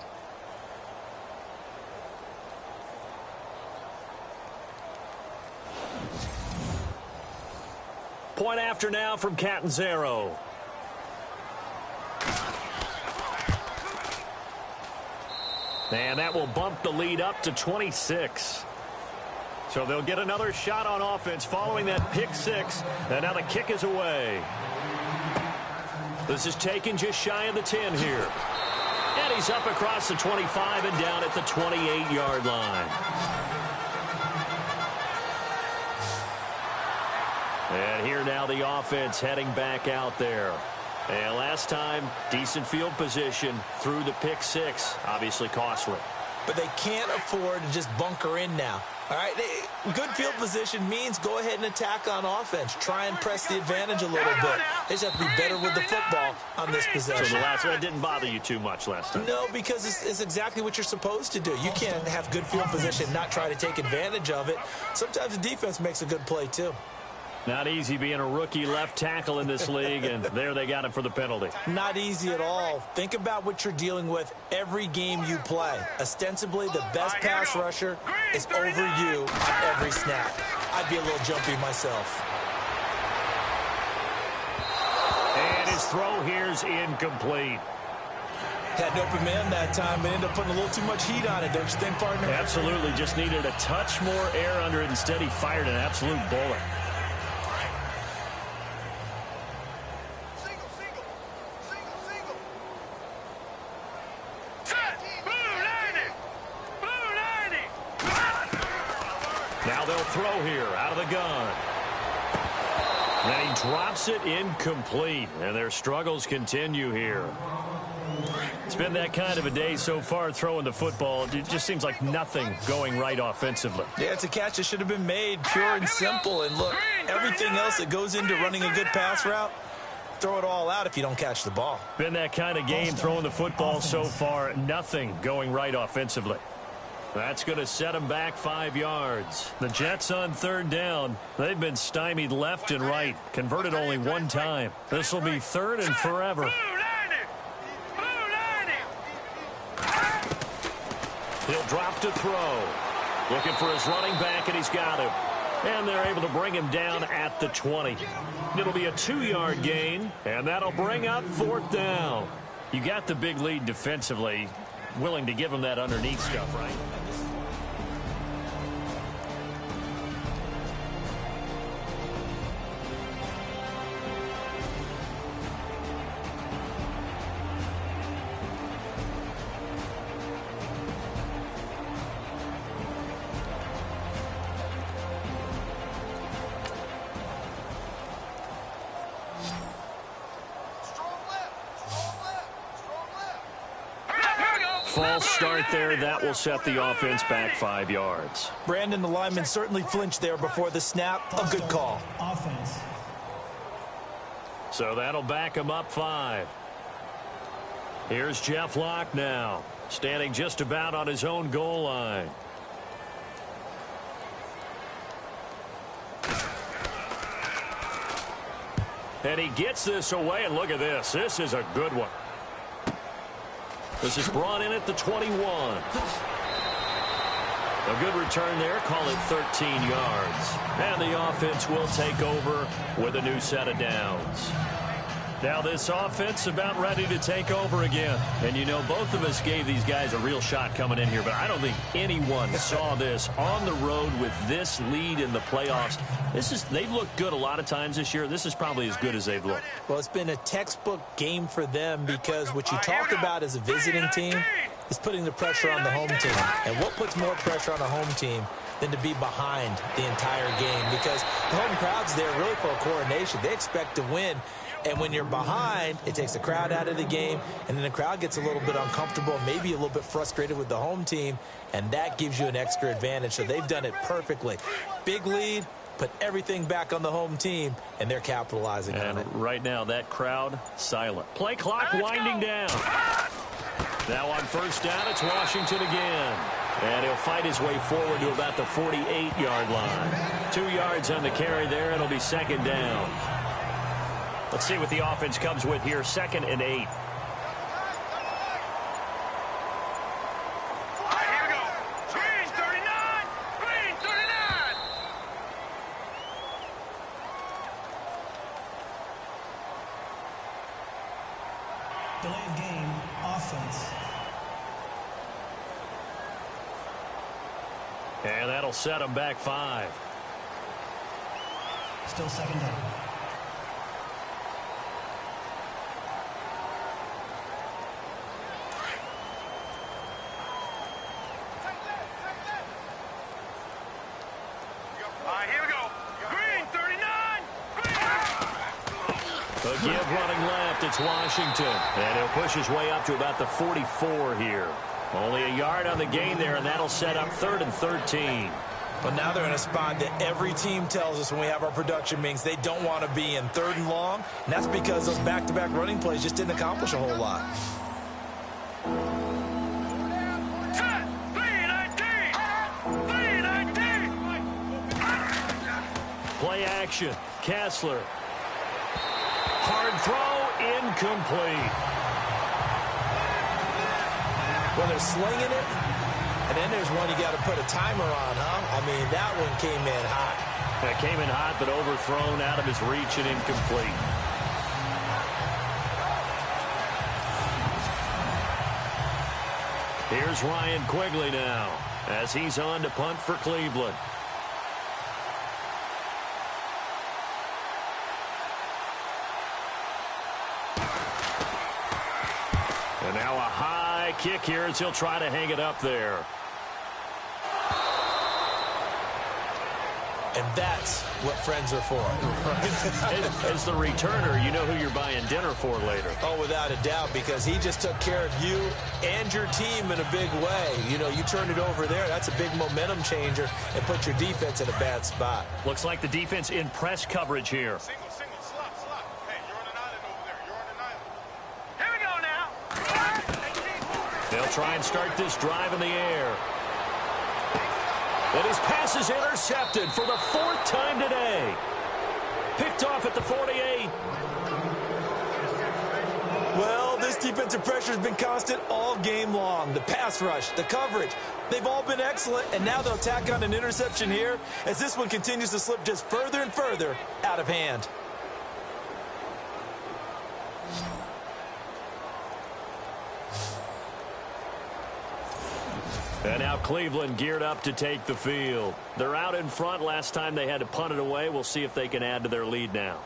Point after now from Catanzaro. And that will bump the lead up to 26. So they'll get another shot on offense following that pick 6. And now the kick is away. This is taken just shy of the 10 here. And he's up across the 25 and down at the 28-yard line. And here now the offense heading back out there. And last time, decent field position through the pick 6. Obviously costly. But they can't afford to just bunker in now. All right, good field position means go ahead and attack on offense. Try and press the advantage a little bit. They just have to be better with the football on this possession. So the last one didn't bother you too much last time? No, because it's exactly what you're supposed to do. You can't have good field position and not try to take advantage of it. Sometimes the defense makes a good play, too. Not easy being a rookie left tackle in this league, and there they got him for the penalty. Not easy at all. Think about what you're dealing with every game you play. Ostensibly, the best pass rusher is over you on every snap. I'd be a little jumpy myself. And his throw here's incomplete. Had an open man that time, but ended up putting a little too much heat on it, don't you think, partner? Absolutely. Just needed a touch more air under it. Instead, he fired an absolute bullet. Now they'll throw here out of the gun. And he drops it incomplete. And their struggles continue here. It's been that kind of a day so far throwing the football. It just seems like nothing going right offensively. Yeah, it's a catch that should have been made, pure and simple. And look, everything else that goes into running a good pass route, throw it all out if you don't catch the ball. Been that kind of game throwing the football so far. Nothing going right offensively. That's going to set them back 5 yards. The Jets on 3rd down. They've been stymied left and right. Converted only one time. This will be 3rd and forever. He'll drop to throw. Looking for his running back, and he's got him. And they're able to bring him down at the 20. It'll be a 2-yard gain, and that'll bring up 4th down. You got the big lead defensively. Willing to give him that underneath stuff, right? False start there. That will set the offense back 5 yards. Brandon, the lineman certainly flinched there before the snap. A good call. Offense. So that'll back him up 5. Here's Jeff Locke now, standing just about on his own goal line. And he gets this away, and look at this. This is a good one. This is brought in at the 21. A good return there. Call it 13 yards. And the offense will take over with a new set of downs. Now this offense about ready to take over again. And you know, both of us gave these guys a real shot coming in here, but I don't think anyone saw this on the road with this lead in the playoffs. They've looked good a lot of times this year. This is probably as good as they've looked. Well, it's been a textbook game for them because what you talk about as a visiting team is putting the pressure on the home team. And what puts more pressure on a home team than to be behind the entire game? Because the home crowd's there really for a coronation. They expect to win. And when you're behind, it takes the crowd out of the game, and then the crowd gets a little bit uncomfortable, maybe a little bit frustrated with the home team, and that gives you an extra advantage. So they've done it perfectly. Big lead, put everything back on the home team, and they're capitalizing on it. Right now, that crowd, silent. Play clock winding down. Now on 1st down, it's Washington again. And he'll fight his way forward to about the 48-yard line. 2 yards on the carry there. It'll be 2nd down. Let's see what the offense comes with here. 2nd and 8. Here we go. Green 39. Green 39. Delayed game. Offense. And that'll set them back 5. Still 2nd down. Give running left, it's Washington. And he'll push his way up to about the 44 here. Only a yard on the gain there, and that'll set up 3rd and 13. But now they're in a spot that every team tells us when we have our production meetings they don't want to be in, 3rd and long. And that's because those back-to-back running plays just didn't accomplish a whole lot. Play action. Kessler. Hard throw, incomplete. Well, they're slinging it, and then there's one you got to put a timer on, huh? I mean, that one came in hot. That came in hot, but overthrown, out of his reach, and incomplete. Here's Ryan Quigley now, as he's on to punt for Cleveland. And now a high kick here as he'll try to hang it up there. And that's what friends are for. As the returner, you know who you're buying dinner for later. Oh, without a doubt, because he just took care of you and your team in a big way. You know, you turn it over there, that's a big momentum changer and put your defense in a bad spot. Looks like the defense in press coverage here. Single, slot. Hey, you're on an island over there. You're on an island. Here we go now. They'll try and start this drive in the air. And his pass is intercepted for the 4th time today. Picked off at the 48. Well, this defensive pressure has been constant all game long. The pass rush, the coverage, they've all been excellent, and now they'll tack on an interception here as this one continues to slip just further and further out of hand. And now Cleveland geared up to take the field. They're out in front. Last time they had to punt it away. We'll see if they can add to their lead now.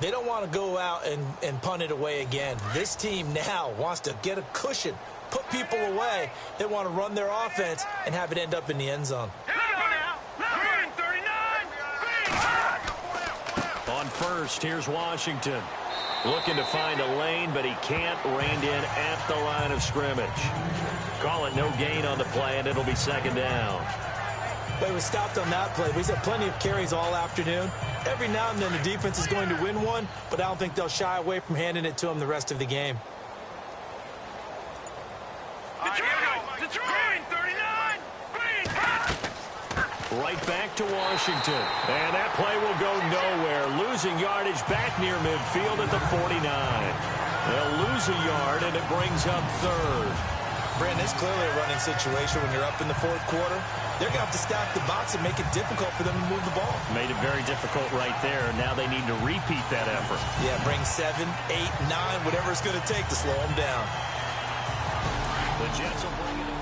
They don't want to go out and punt it away again. This team now wants to get a cushion, put people away. They want to run their offense and have it end up in the end zone. Here we go now. Green 39. On first, here's Washington. Looking to find a lane, but he can't. Reined in at the line of scrimmage. Call it no gain on the play, and it'll be 2nd down. But he was stopped on that play. He's had plenty of carries all afternoon. Every now and then the defense is going to win one, but I don't think they'll shy away from handing it to him the rest of the game. Detroit. 39. Green. Right back to Washington. And that play will go nowhere. Losing yardage back near midfield at the 49. They'll lose a yard, and it brings up 3rd. Brandon, it's clearly a running situation when you're up in the 4th quarter. They're going to have to stack the box and make it difficult for them to move the ball. Made it very difficult right there. Now they need to repeat that effort. Yeah, bring 7, 8, 9, whatever it's going to take to slow them down. The Jets will bring it in.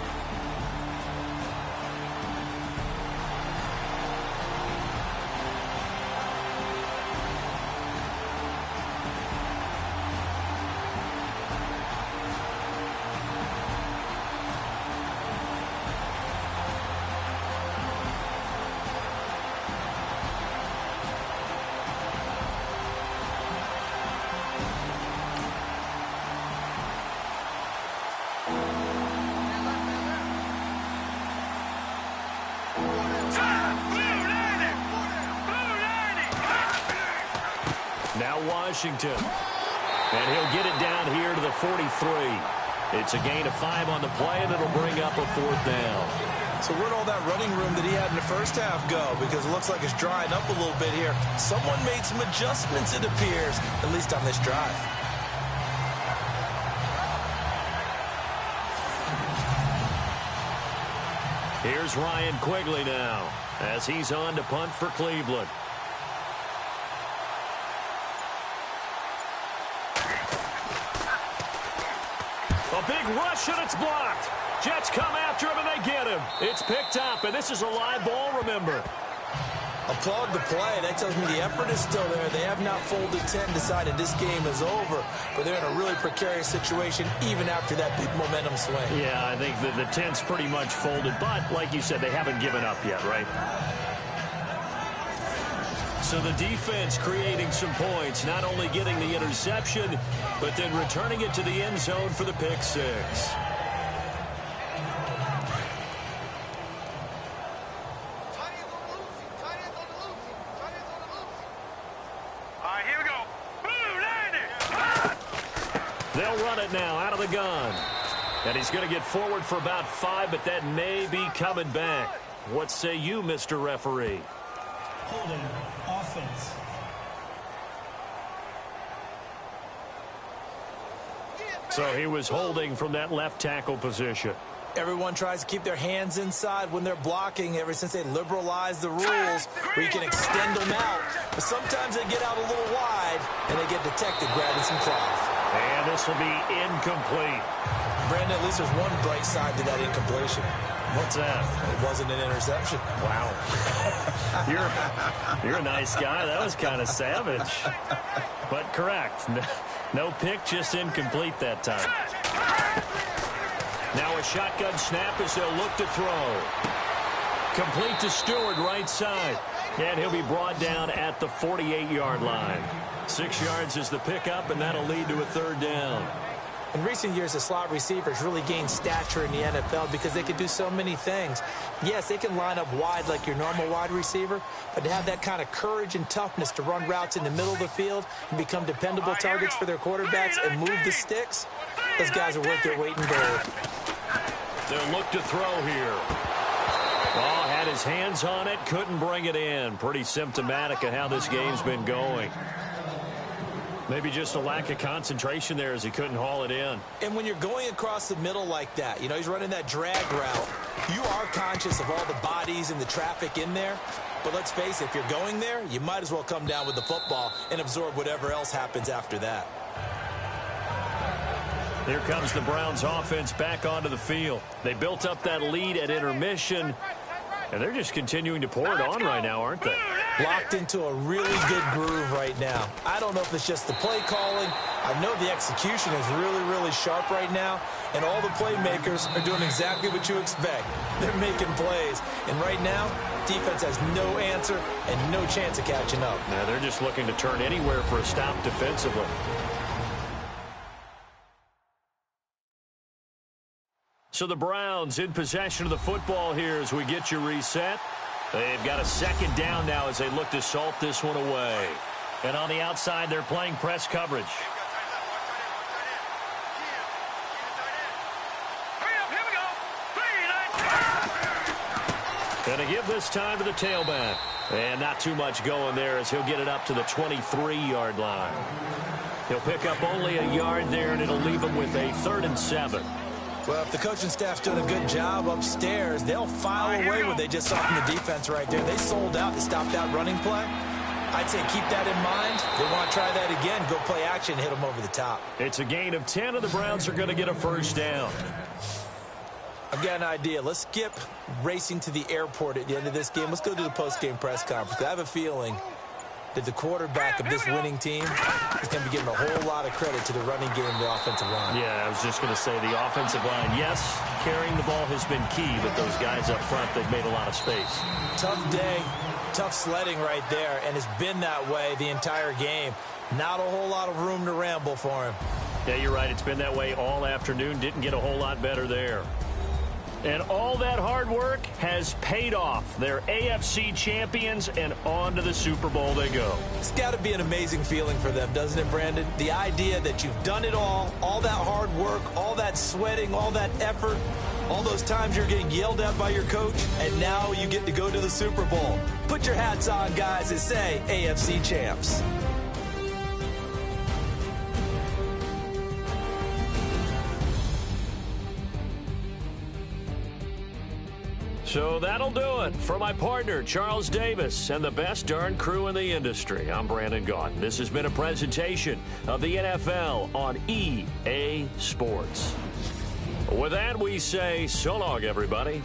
Now Washington. And he'll get it down here to the 43. It's a gain of 5 on the play, and it'll bring up a 4th down. So where'd all that running room that he had in the first half go? Because it looks like it's drying up a little bit here. Someone made some adjustments, it appears, at least on this drive. Here's Ryan Quigley now as he's on to punt for Cleveland. A big rush, and it's blocked. Jets come after him, and they get him. It's picked up, and this is a live ball, remember. Applaud the play. That tells me the effort is still there. They have not folded 10, decided this game is over, but they're in a really precarious situation even after that big momentum swing. Yeah, I think the 10's pretty much folded, but like you said, they haven't given up yet, right? So the defense creating some points, not only getting the interception, but then returning it to the end zone for the pick 6. Here we go. Blue landing. They'll run it now out of the gun. And he's going to get forward for about 5, but that may be coming back. What say you, Mr. Referee? Holding offense. So he was holding from that left tackle position. Everyone tries to keep their hands inside when they're blocking ever since they liberalized the rules where you can extend them out. But sometimes they get out a little wide and they get detected grabbing some cloth. And this will be incomplete. Brandon, at least there's one bright side to that incompletion. What's that? It wasn't an interception. Wow. You're a nice guy. That was kind of savage. But correct. No pick, just incomplete that time. Now a shotgun snap as they'll look to throw. Complete to Stewart, right side. And he'll be brought down at the 48-yard line. 6 yards is the pickup, and that'll lead to a third down. In recent years, the slot receivers really gained stature in the NFL because they could do so many things. Yes, they can line up wide like your normal wide receiver, but to have that kind of courage and toughness to run routes in the middle of the field and become dependable targets for their quarterbacks and move the sticks, those guys are worth their weight in gold. They'll look to throw here. Oh, had his hands on it, couldn't bring it in. Pretty symptomatic of how this game's been going. Maybe just a lack of concentration there as he couldn't haul it in. And when you're going across the middle like that, you know, he's running that drag route, you are conscious of all the bodies and the traffic in there. But let's face it, if you're going there, you might as well come down with the football and absorb whatever else happens after that. Here comes the Browns offense back onto the field. They built up that lead at intermission, and they're just continuing to pour it on right now, aren't they? Locked into a really good groove right now. I don't know if it's just the play calling. I know the execution is really, really sharp right now, and all the playmakers are doing exactly what you expect. They're making plays, and right now, defense has no answer and no chance of catching up. Yeah, they're just looking to turn anywhere for a stop defensively. So the Browns in possession of the football here as we get you reset. They've got a second down now as they look to salt this one away. And on the outside, they're playing press coverage. And to give this time to the tailback. And not too much going there as he'll get it up to the 23-yard line. He'll pick up only a yard there, and it'll leave him with a 3rd and 7. Well, if the coaching staff's doing a good job upstairs, they'll file away what they just saw from the defense right there. They sold out to stop that running play. I'd say keep that in mind. They want to try that again, go play action, hit them over the top. It's a gain of 10, and the Browns are going to get a first down. I've got an idea. Let's skip racing to the airport at the end of this game. Let's go to the post-game press conference. I have a feeling that the quarterback of this winning team is going to be getting a whole lot of credit to the running game and the offensive line. Yeah, I was just going to say the offensive line, yes, carrying the ball has been key, but those guys up front, they've made a lot of space. Tough day, tough sledding right there, and it's been that way the entire game. Not a whole lot of room to ramble for him. Yeah, you're right. It's been that way all afternoon. Didn't get a whole lot better there. And all that hard work has paid off. They're AFC champions, and on to the Super Bowl they go. It's got to be an amazing feeling for them, doesn't it, Brandon? The idea that you've done it all that hard work, all that sweating, all that effort, all those times you're getting yelled at by your coach, and now you get to go to the Super Bowl. Put your hats on, guys, and say AFC champs. So that'll do it for my partner, Charles Davis, and the best darn crew in the industry. I'm Brandon Gaudin. This has been a presentation of the NFL on EA Sports. With that, we say so long, everybody.